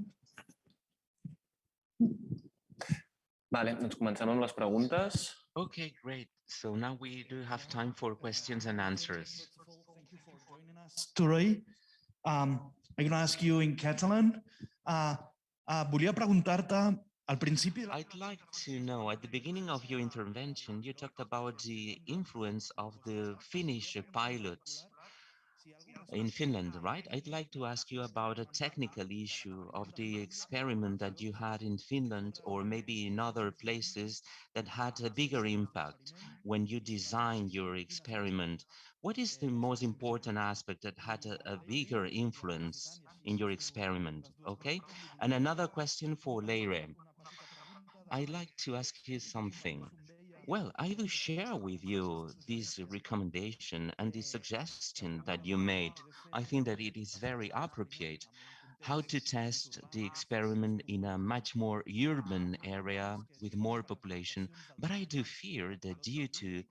Vale, doncs comencem amb les preguntes. Okay, great. So now we do have time for questions and answers. Thank you for joining us today. I'm going to ask you in Catalan. Volia preguntar-te al principi... I'd like to know, at the beginning of your intervention, you talked about the influence of the Finnish pilots in Finland, right? I'd like to ask you about a technical issue of the experiment that you had in Finland or maybe in other places that had a bigger impact when you designed your experiment. What is the most important aspect that had a bigger influence in your experiment, okay? And another question for Leire. I'd like to ask you something. Well, I will share with you this recommendation and this suggestion that you made. I think that it is very appropriate how to test the experiment in a much more urban area with more population. But I do fear that due to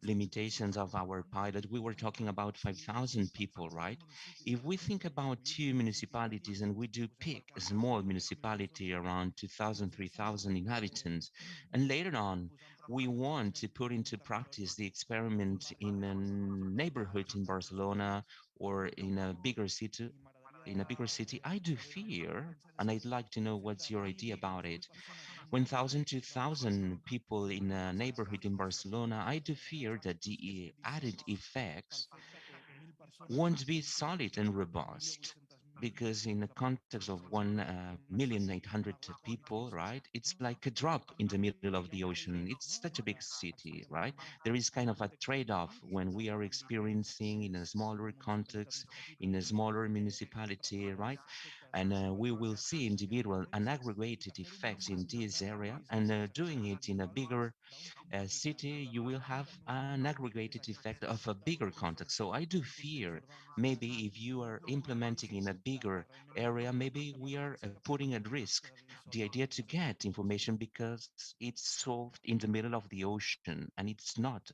limitations of our pilot, we were talking about 5,000 people, right? If we think about 2 municipalities and we do pick a small municipality around 2,000, 3,000 inhabitants, and later on, we want to put into practice the experiment in a neighborhood in Barcelona or in a bigger city, I do fear, and I'd like to know what's your idea about it. 1,000, 2,000 people in a neighborhood in Barcelona, I do fear that the added effects won't be solid and robust, because in the context of 1,800,000 people, right, it's like a drop in the middle of the ocean. It's such a big city, right? There is kind of a trade-off when we are experiencing in a smaller context, in a smaller municipality, right? And we will see individual and aggregated effects in this area, and doing it in a bigger city, you will have an aggregated effect of a bigger context. So I do fear maybe if you are implementing in a bigger area, maybe we are putting at risk the idea to get information because it's solved in the middle of the ocean and it's not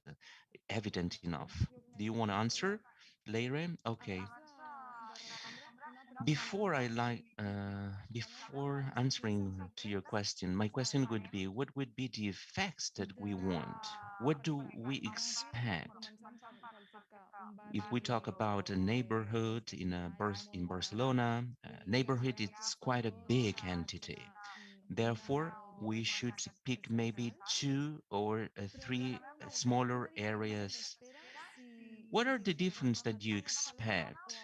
evident enough. Do you want to answer, Leire? Okay. Before answering to your question, my question would be, what would be the effects that we want? What do we expect? If we talk about a neighborhood in Barcelona, neighborhood, it's quite a big entity. Therefore, we should pick maybe 2 or 3 smaller areas. What are the differences that you expect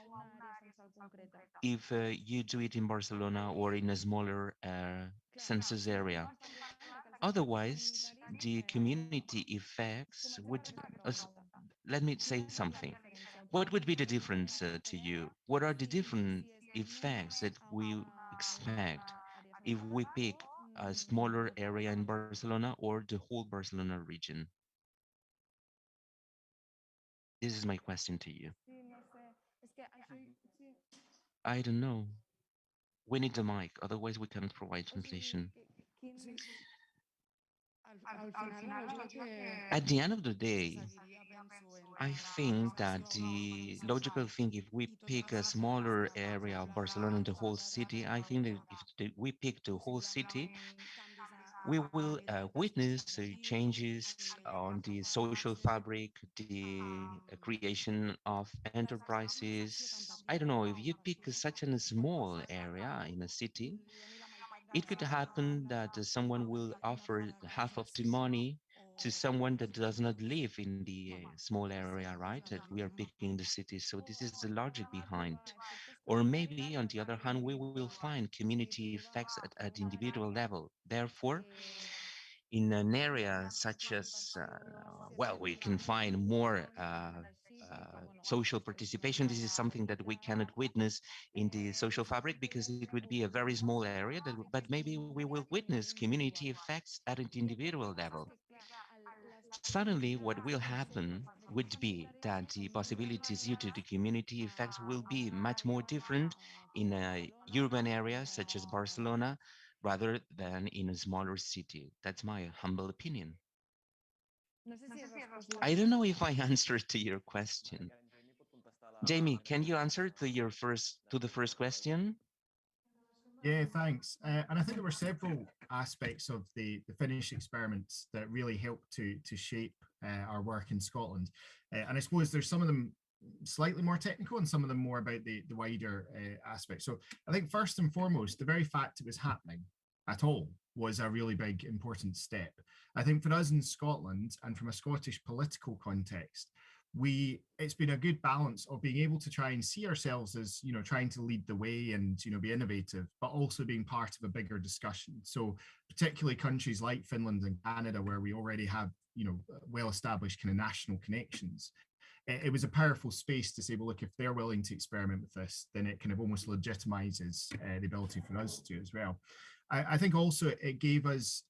if you do it in Barcelona or in a smaller census area? Otherwise, the community effects would, let me say something. What would be the difference to you? What are the different effects that we expect if we pick a smaller area in Barcelona or the whole Barcelona region? This is my question to you. I don't know. We need the mic, otherwise we cannot provide translation. At the end of the day, I think that the logical thing, if we pick a smaller area of Barcelona and the whole city, I think that if we pick the whole city, we will witness changes on the social fabric, the creation of enterprises. I don't know, if you pick such a small area in a city, it could happen that someone will offer half of the money to someone that does not live in the small area, right? That we are picking the city. So this is the logic behind. Or maybe, on the other hand, we will find community effects at individual level. Therefore, in an area such as, well, we can find more social participation. This is something that we cannot witness in the social fabric because it would be a very small area, but maybe we will witness community effects at an individual level. Suddenly, what will happen would be that the possibilities due to the community effects will be much more different in a urban area such as Barcelona rather than in a smaller city. That's my humble opinion. I don't know if I answered to your question. Jamie, can you answer to the first question? Yeah, thanks. And I think there were several aspects of the Finnish experiments that really helped to shape our work in Scotland. And I suppose there's some of them slightly more technical and some of them more about the wider aspect. So I think first and foremost, the very fact it was happening at all was a really big, important step. I think for us in Scotland and from a Scottish political context, it's been a good balance of being able to try and see ourselves as, trying to lead the way and, be innovative, but also being part of a bigger discussion. So particularly countries like Finland and Canada, where we already have, well-established kind of national connections. It was a powerful space to say, well, look, if they're willing to experiment with this, then it kind of almost legitimizes the ability for us to as well. I think also it gave us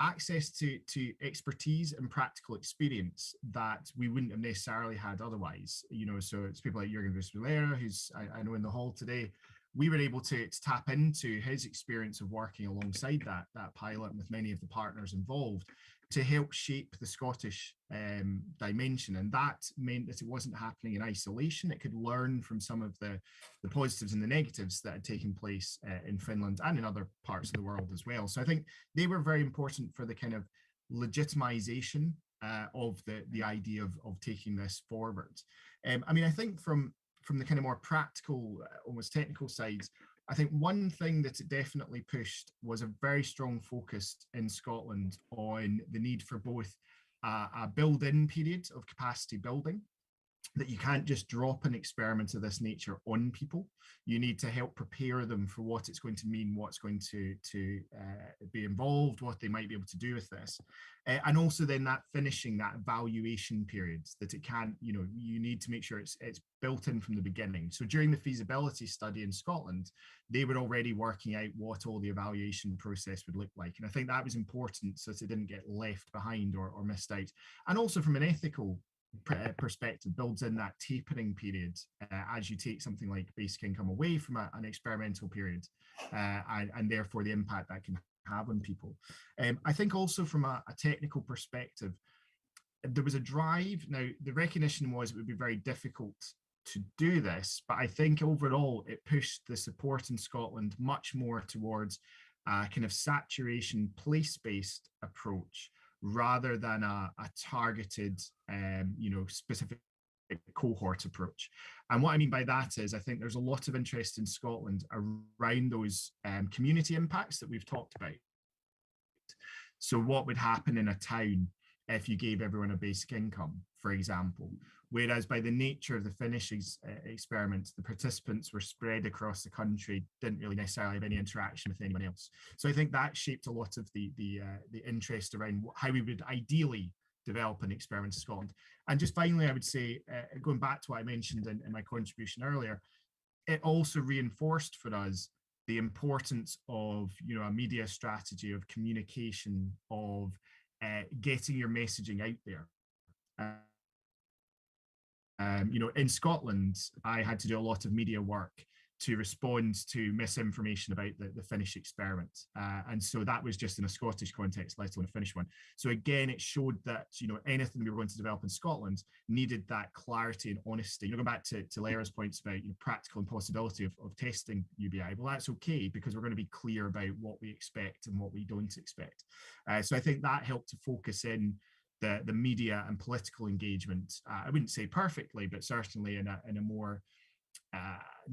access to expertise and practical experience that we wouldn't have necessarily had otherwise. So it's people like Jürgen Leire, who's I know in the hall today. We were able to tap into his experience of working alongside that pilot with many of the partners involved to help shape the Scottish dimension. And that meant that it wasn't happening in isolation. It could learn from some of the positives and the negatives that had taken place in Finland and in other parts of the world as well. So I think they were very important for the kind of legitimization of the idea of taking this forward. I think from the kind of more practical, almost technical sides, I think one thing that it definitely pushed was a very strong focus in Scotland on the need for both a build-in period of capacity building, that you can't just drop an experiment of this nature on people. You need to help prepare them for what it's going to mean, what's going to be involved, what they might be able to do with this. And also then that finishing, that evaluation period, that it can't, you need to make sure it's built in from the beginning. So during the feasibility study in Scotland, they were already working out what all the evaluation process would look like. And I think that was important so that it didn't get left behind or missed out. And also from an ethical perspective, builds in that tapering period as you take something like basic income away from an experimental period and therefore the impact that can have on people. I think also from a technical perspective, there was a drive. Now, the recognition was it would be very difficult to do this, but I think overall it pushed the support in Scotland much more towards a kind of saturation place-based approach rather than a targeted, specific cohort approach. And what I mean by that is I think there's a lot of interest in Scotland around those community impacts that we've talked about. So what would happen in a town if you gave everyone a basic income, for example, whereas by the nature of the Finnish experiment, the participants were spread across the country, didn't really necessarily have any interaction with anyone else. So I think that shaped a lot of the interest around how we would ideally develop an experiment in Scotland. And just finally, I would say, going back to what I mentioned in my contribution earlier, it also reinforced for us the importance of a media strategy, of communication, of getting your messaging out there. In Scotland, I had to do a lot of media work to respond to misinformation about the Finnish experiment. And so that was just in a Scottish context, let alone a Finnish one. So again, it showed that, anything we were going to develop in Scotland needed that clarity and honesty. Going back to Leire's points about practical impossibility of testing UBI, well, that's okay, because we're going to be clear about what we expect and what we don't expect. So I think that helped to focus in the media and political engagement. I wouldn't say perfectly, but certainly in a more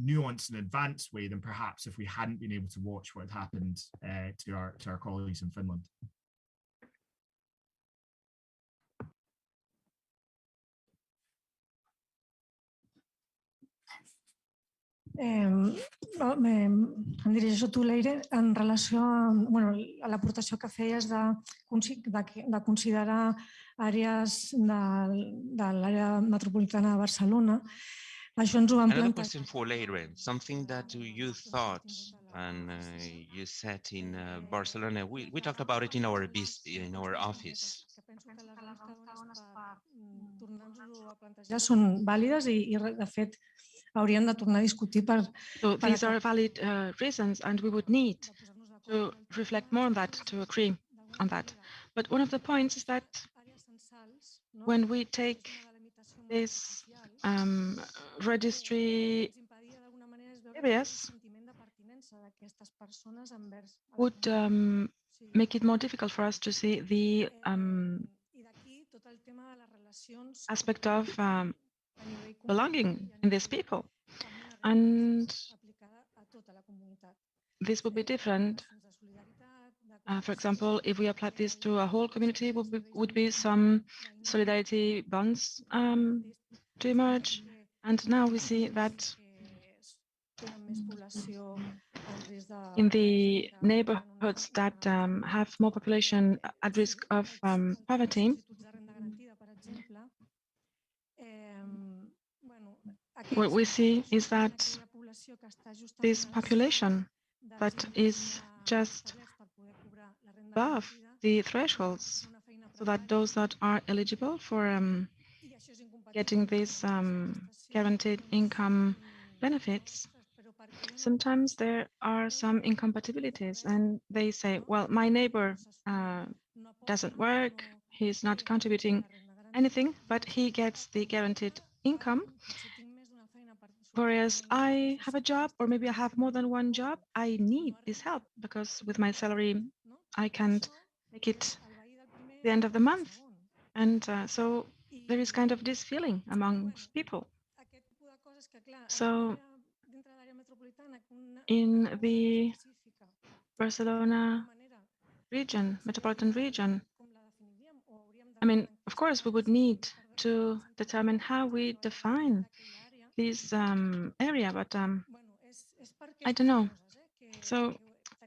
nuanced and advanced way than perhaps if we hadn't been able to watch what had happened to our colleagues in Finland. Em dirigeixo a tu, Leire, en relació a l'aportació que feies de considerar àrees de l'àrea metropolitana de Barcelona. Això ens ho vam Another plantejar. question for Leire, something that you thought and you said in Barcelona. We talked about it in our office. Ja són vàlides i de fet hauríem de tornar a discutir per... So these are valid reasons, and we would need to reflect more on that, to agree on that. But one of the points is that when we take this registry areas, would make it more difficult for us to see the aspect of belonging in these people. And this would be different. For example, if we apply this to a whole community, would be some solidarity bonds to emerge. And now we see that in the neighborhoods that have more population at risk of poverty, what we see is that this population that is just above the thresholds, so that those that are eligible for getting these guaranteed income benefits, sometimes there are some incompatibilities, and they say, well, my neighbor doesn't work, he's not contributing anything, but he gets the guaranteed income. Whereas I have a job, or maybe I have more than one job, I need this help because with my salary, I can't make it the end of the month. And so there is kind of this feeling amongst people. So in the Barcelona region, metropolitan region, I mean, of course, we would need to determine how we define this area, but I don't know. So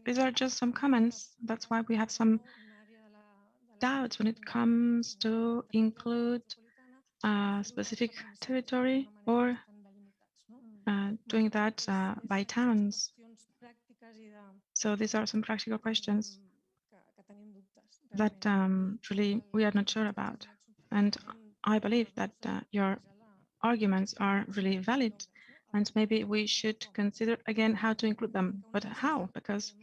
these are just some comments. That's why we have some doubts when it comes to include a specific territory or doing that by towns. So these are some practical questions that really we are not sure about. And I believe that your arguments are really valid, and maybe we should consider again how to include them. But how? Because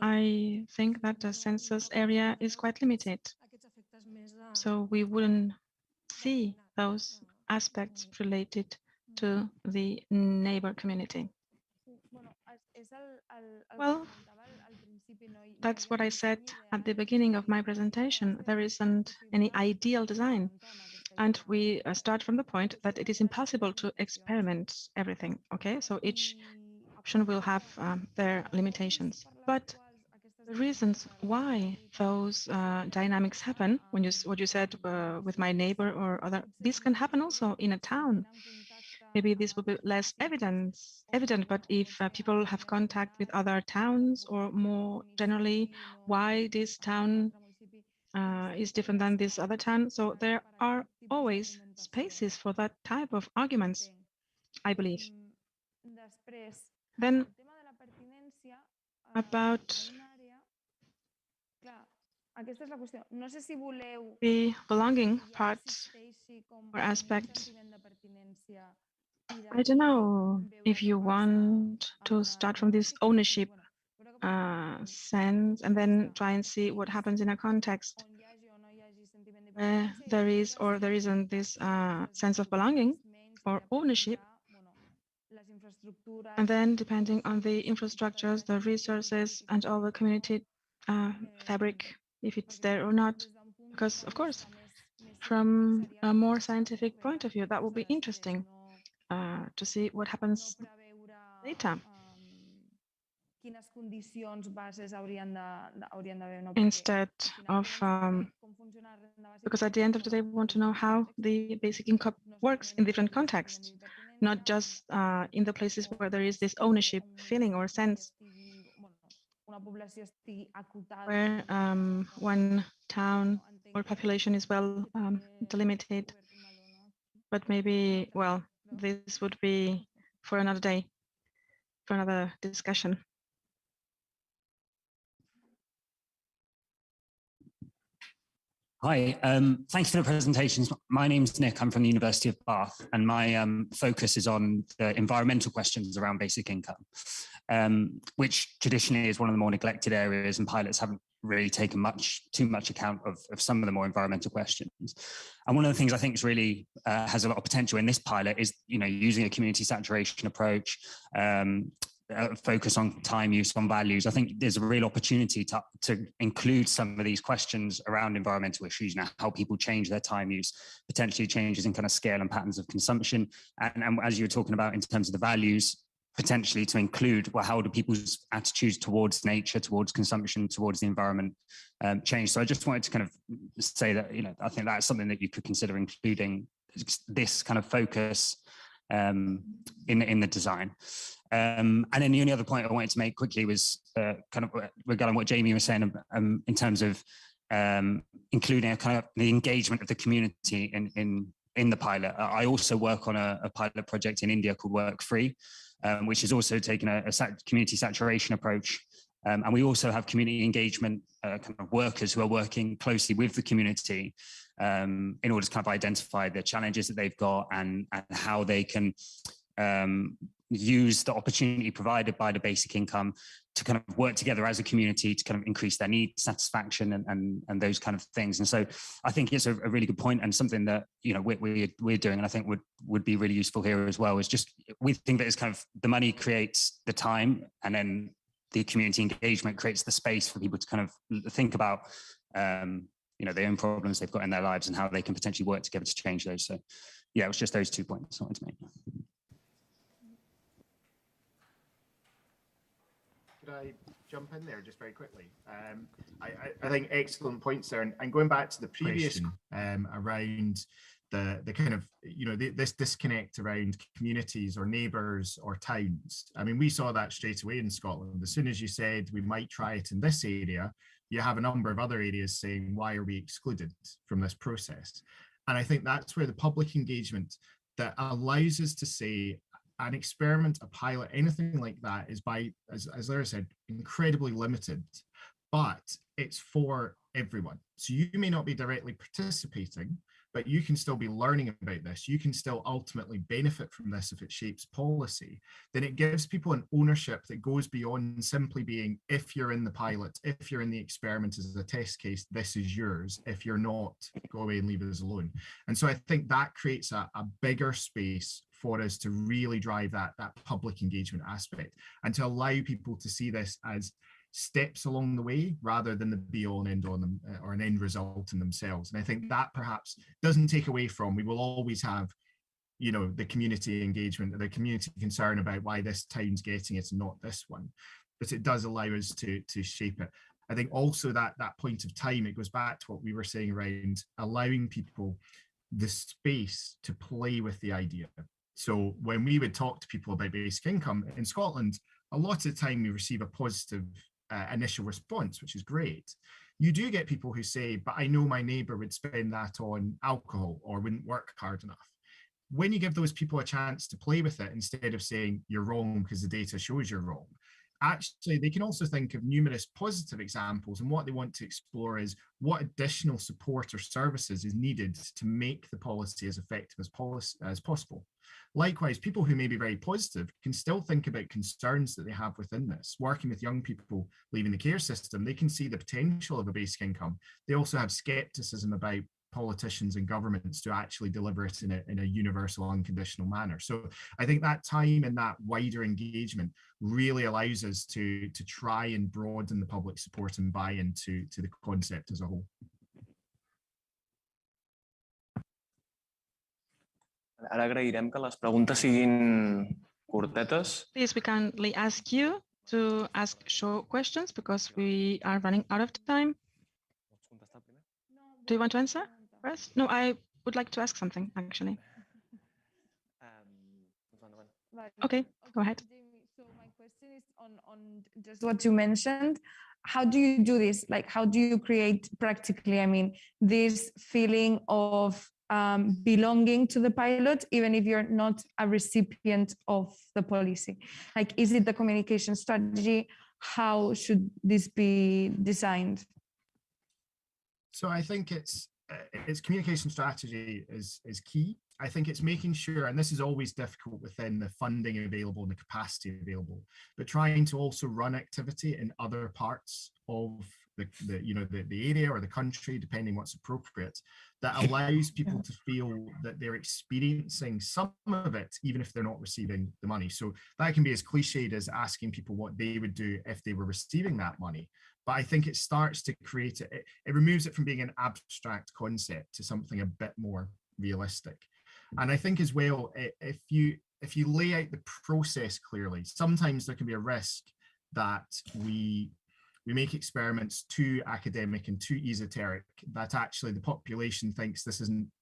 I think that the census area is quite limited. So we wouldn't see those aspects related to the neighbor community. Well, that's what I said at the beginning of my presentation. There isn't any ideal design. And we start from the point that it is impossible to experiment everything, okay? So each option will have their limitations. But the reasons why those dynamics happen, what you said with my neighbor or other, this can happen also in a town. Maybe this will be less evident, but if people have contact with other towns, or more generally, why this town is different than this other town. So there are always spaces for that type of arguments, I believe. Then about the belonging part or aspect, I don't know if you want to start from this ownership sense and then try and see what happens in a context where there is or there isn't this sense of belonging or ownership. And then depending on the infrastructures, the resources, and all the community fabric, if it's there or not. Because, of course, from a more scientific point of view, that will be interesting to see what happens later. Instead of, because at the end of the day, we want to know how the basic income works in different contexts. not just in the places where there is this ownership feeling or sense, where one town or population is well delimited. But maybe, well, this would be for another day, for another discussion. Hi, thanks for the presentations. My name's Nick, I'm from the University of Bath, and my focus is on the environmental questions around basic income, which traditionally is one of the more neglected areas, and pilots haven't really taken too much account of some of the more environmental questions. And one of the things I think is really has a lot of potential in this pilot is, using a community saturation approach, focus on time use, on values. I think there's a real opportunity to include some of these questions around environmental issues, how people change their time use, potentially changes in kind of scale and patterns of consumption. And as you were talking about in terms of the values, potentially to include, well, how do people's attitudes towards nature, towards consumption, towards the environment change? So I just wanted to kind of say that, I think that's something that you could consider including this kind of focus in the design. And then the only other point I wanted to make quickly was kind of regarding what Jamie was saying in terms of including a kind of the engagement of the community in the pilot. I also work on a pilot project in India called Work Free, which is also taking a community saturation approach. And we also have community engagement kind of workers who are working closely with the community in order to kind of identify the challenges that they've got and how they can use the opportunity provided by the basic income to kind of work together as a community to kind of increase their need satisfaction and those kind of things. And so I think it's a really good point, and something that we're doing, and I think would be really useful here as well, is just we think that it's kind of the money creates the time, and then the community engagement creates the space for people to kind of think about their own problems they've got in their lives and how they can potentially work together to change those. So yeah, it was just those 2 points I wanted to make. Could I jump in there just very quickly? I think excellent points there. And going back to the previous around the kind of, this disconnect around communities or neighbours or towns. I mean, we saw that straight away in Scotland. As soon as you said we might try it in this area, you have a number of other areas saying, why are we excluded from this process? And I think that's where the public engagement that allows us to say, an experiment, a pilot, anything like that is as Leire said, incredibly limited, but it's for everyone. So you may not be directly participating, but you can still be learning about this. You can still ultimately benefit from this if it shapes policy. Then it gives people an ownership that goes beyond simply being, if you're in the pilot, if you're in the experiment as a test case, this is yours. If you're not, go away and leave us alone. And so I think that creates a bigger space for us to really drive that public engagement aspect and to allow people to see this as steps along the way rather than the be all and end all them or an end result in themselves. And I think that perhaps doesn't take away from, we will always have, the community engagement, the community concern about why this town's getting it and not this one, but it does allow us to shape it. I think also that point of time, it goes back to what we were saying around allowing people the space to play with the idea. So when we would talk to people about basic income in Scotland, a lot of the time we receive a positive initial response, which is great. You do get people who say, but I know my neighbour would spend that on alcohol or wouldn't work hard enough. When you give those people a chance to play with it, instead of saying you're wrong because the data shows you're wrong, actually they can also think of numerous positive examples, and what they want to explore is what additional support or services is needed to make the policy as effective as possible. Likewise, people who may be very positive can still think about concerns that they have within this. Working with young people leaving the care system, they can see the potential of a basic income. They also have skepticism about politicians and governments to actually deliver it in a universal, unconditional manner. So I think that time and that wider engagement really allows us to try and broaden the public support and buy-in to the concept as a whole. Ara agrairem que les preguntes siguin curtetes. Please, we kindly ask you to ask short questions because we are running out of time. Do you want to answer first? No, I would like to ask something, actually. Okay, go ahead. So my question is on just what you mentioned. How do you do this? Like, how do you create practically, I mean, this feeling of belonging to the pilot, even if you're not a recipient of the policy? Like, is it the communication strategy? How should this be designed? So I think it's communication strategy is key. I think it's making sure, and this is always difficult within the funding available and the capacity available, but trying to also run activity in other parts of the area or the country, depending what's appropriate, that allows people to feel that they're experiencing some of it, even if they're not receiving the money. So that can be as cliched as asking people what they would do if they were receiving that money. But I think it starts to create it removes it from being an abstract concept to something a bit more realistic. And I think as well, if you lay out the process clearly, sometimes there can be a risk that we make experiments too academic and too esoteric, that actually the population thinks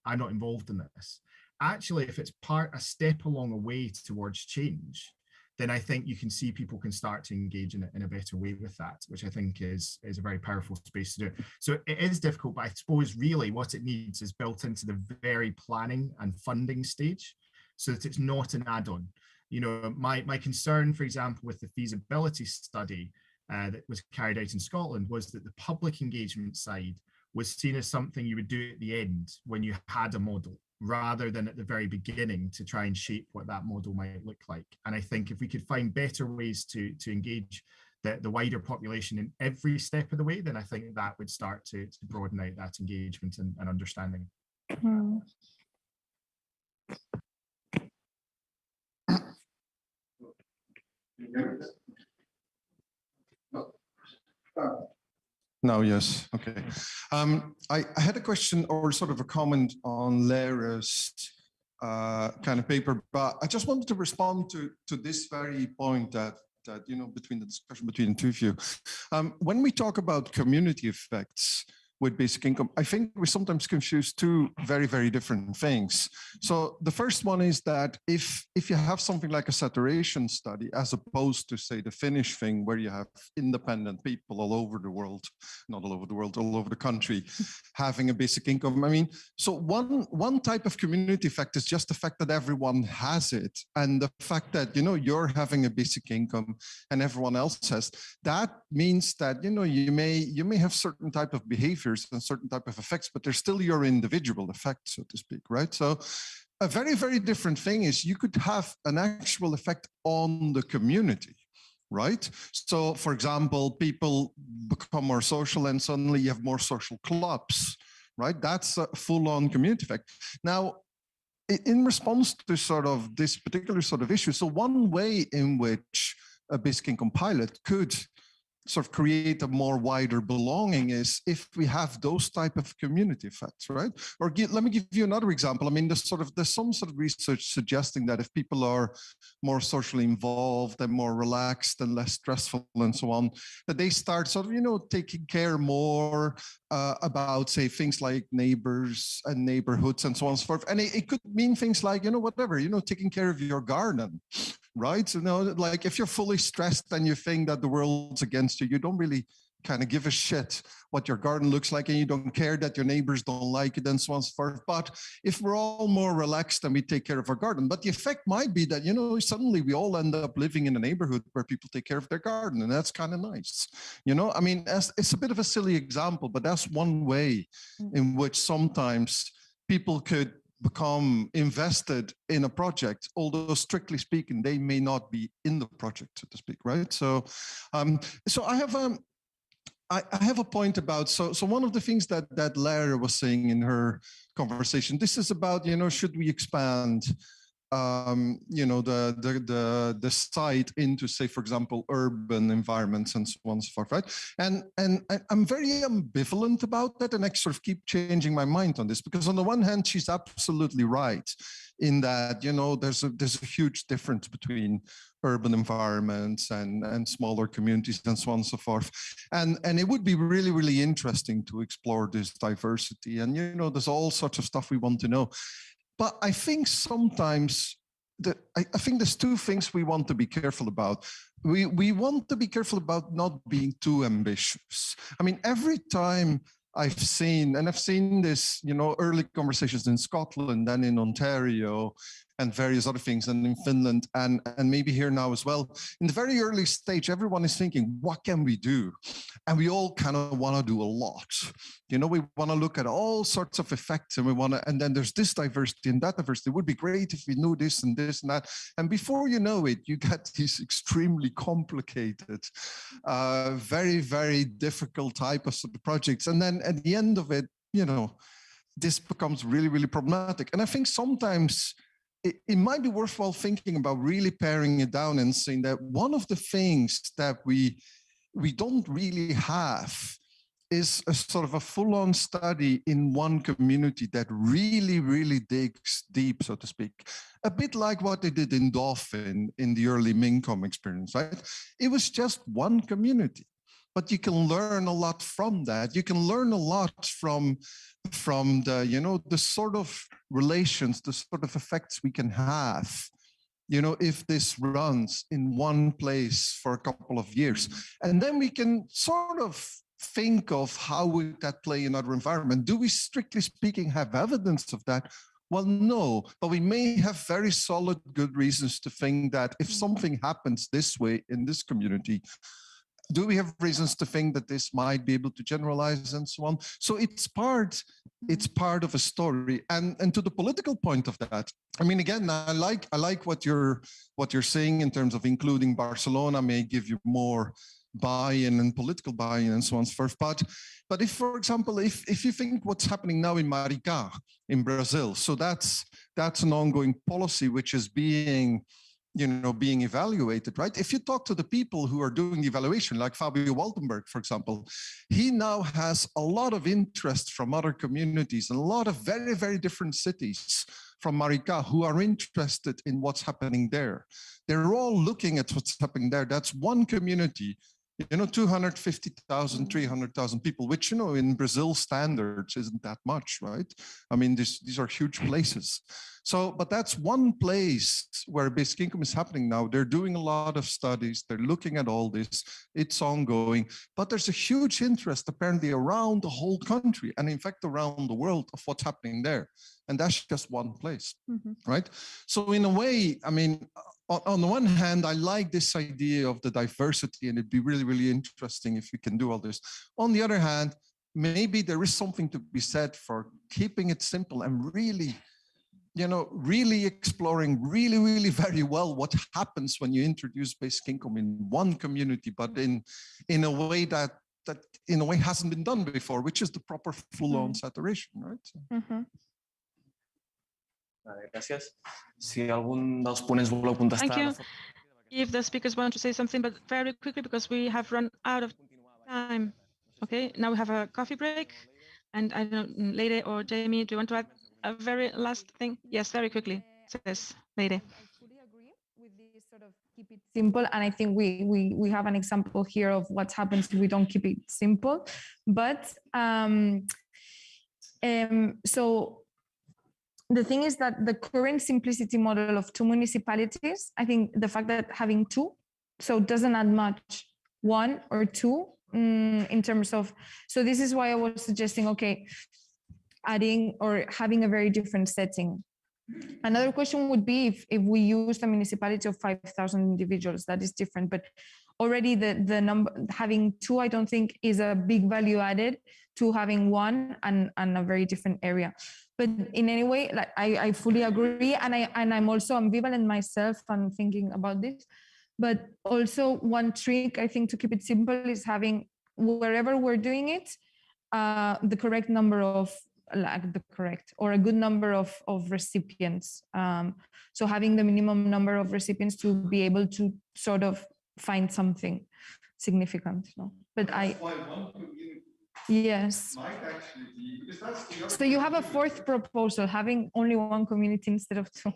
I'm not involved in this. Actually, if it's a step along a way towards change, then I think you can see people can start to engage in it in a better way with that, which I think is a very powerful space to do. So it is difficult, but I suppose really what it needs is built into the very planning and funding stage so that it's not an add-on. You know, my concern, for example, with the feasibility study that was carried out in Scotland was that the public engagement side was seen as something you would do at the end when you had a model, rather than at the very beginning to try and shape what that model might look like. And I think if we could find better ways to engage the wider population in every step of the way, then I think that would start to broaden out that engagement and understanding. No, yes, okay. I had a question or sort of a comment on Leire's kind of paper, but I just wanted to respond to this very point that you know, between the discussion between the two of you. When we talk about community effects with basic income, I think we sometimes confuse two very, very different things. So the first one is that if you have something like a saturation study, as opposed to, say, the Finnish thing where you have independent people all over the world, not all over the world, all over the country, having a basic income. I mean, so one type of community effect is just the fact that everyone has it. And the fact that, you know, you're having a basic income and everyone else has, that means that, you know, you may have certain type of behavior and certain type of effects, but they're still your individual effects, so to speak, right? So a very, very different thing is you could have an actual effect on the community, right? So for example, people become more social and suddenly you have more social clubs, right? That's a full-on community effect. Now, in response to sort of this particular sort of issue, so one way in which a basic income pilot could sort of create a more wider belonging is if we have those type of community effects, right? Or let me give you another example. I mean, there's some sort of research suggesting that if people are more socially involved and more relaxed and less stressful and so on, that they start sort of, you know, taking care more about, say, things like neighbors and neighborhoods and so on and so forth. And it could mean things like, you know, whatever, you know, taking care of your garden, right? So, you know, like if you're fully stressed and you think that the world's against you, you don't really kind of give a shit what your garden looks like and you don't care that your neighbors don't like it and so on and so forth. But if we're all more relaxed and we take care of our garden, but the effect might be that, you know, suddenly we all end up living in a neighborhood where people take care of their garden, and that's kind of nice. You know, I mean, it's a bit of a silly example, but that's one way in which sometimes people could become invested in a project, although strictly speaking, they may not be in the project, so to speak, right? So, so I have a point about, so one of the things that Leire was saying in her conversation, this is about, you know, should we expand, you know, the site into, say, for example, urban environments and so on and so forth, right? And I'm very ambivalent about that, and I sort of keep changing my mind on this, because on the one hand, she's absolutely right in that, you know, there's a huge difference between urban environments and smaller communities and so on and so forth. And it would be really, really interesting to explore this diversity. And, you know, there's all sorts of stuff we want to know. But I think sometimes I think there's two things we want to be careful about. We want to be careful about not being too ambitious. I mean, every time I've seen this, you know, early conversations in Scotland and in Ontario and various other things, and in Finland and maybe here now as well. In the very early stage, everyone is thinking, what can we do? And we all kind of want to do a lot. You know, we want to look at all sorts of effects, and then there's this diversity and that diversity. It would be great if we knew this and this and that. And before you know it, you get these extremely complicated, very, very difficult type of sort of projects. And then at the end of it, you know, this becomes really, really problematic. And I think sometimes it might be worthwhile thinking about really paring it down and saying that one of the things that we don't really have is a sort of a full-on study in one community that really, really digs deep, so to speak. A bit like what they did in Dauphin in the early Mincom experience, right? It was just one community, but you can learn a lot from that. You can learn a lot from the, you know, the sort of relations, the sort of effects we can have, you know, if this runs in one place for a couple of years. And then we can sort of think of how would that play in other environments. Do we, strictly speaking, have evidence of that? Well, no, but we may have very solid, good reasons to think that if something happens this way in this community, do we have reasons to think that this might be able to generalize and so on? So it's part of a story. And to the political point of that, I mean, again, I like what you're saying in terms of including Barcelona may give you more buy-in and political buy-in and so on and so forth. But if, for example, if you think what's happening now in Maricá in Brazil, so that's an ongoing policy which is being evaluated, right? If you talk to the people who are doing the evaluation, like Fabio Waltenberg, for example, he now has a lot of interest from other communities and a lot of very, very different cities from Maricá who are interested in what's happening there. They're all looking at what's happening there. That's one community, you know, 250,000, 300,000 people, which, you know, in Brazil standards isn't that much, right? I mean, these are huge places. So, but that's one place where basic income is happening now. They're doing a lot of studies. They're looking at all this. It's ongoing. But there's a huge interest apparently around the whole country and in fact around the world of what's happening there. And that's just one place, right? So in a way, I mean, on the one hand, I like this idea of the diversity and it'd be really, really interesting if we can do all this. On the other hand, maybe there is something to be said for keeping it simple and really, you know, really exploring really, really very well what happens when you introduce basic income in one community, but in a way that in a way hasn't been done before, which is the proper full-on saturation, right? Gràcies. Si algun dels ponents voleu contestar. Thank you. If the speakers want to say something, but very quickly because we have run out of time. Okay, now we have a coffee break. And I don't know, Leire or Jamie, do you want to add a very last thing? Yes, very quickly. Yes, Leire. I fully agree with this sort of keep it simple. And I think we have an example here of what happens if we don't keep it simple. But so the thing is that the current simplicity model of 2 municipalities, I think the fact that having 2, so doesn't add much, 1 or 2 in terms of, so this is why I was suggesting, okay, adding or having a very different setting. Another question would be if we use a municipality of 5,000 individuals, that is different, but already the number, having 2, I don't think is a big value added to having 1 and a very different area. But in any way, like I fully agree, and I'm also ambivalent myself on thinking about this. But also one trick I think to keep it simple is having wherever we're doing it, the correct number of or a good number of recipients. So having the minimum number of recipients to be able to sort of find something significant. No? But Yes. So you have a fourth proposal, having only one community instead of two.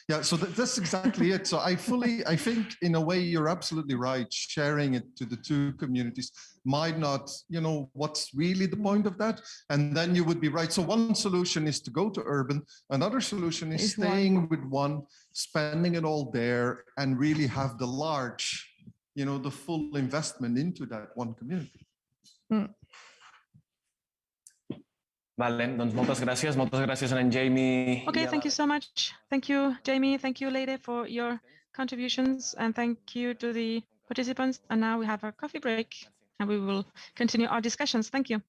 Yeah, so that's exactly it. So I think in a way you're absolutely right. Sharing it to the two communities might not, what's really the point of that? And then you would be right. So one solution is to go to urban. Another solution is staying with one, spending it all there, and really have the large, the full investment into that one community. Vale, doncs moltes gràcies a en Jamie. Okay, thank you so much. Thank you, Jamie. Thank you, Leire, for your contributions, and thank you to the participants. And now we have a coffee break, and we will continue our discussions. Thank you.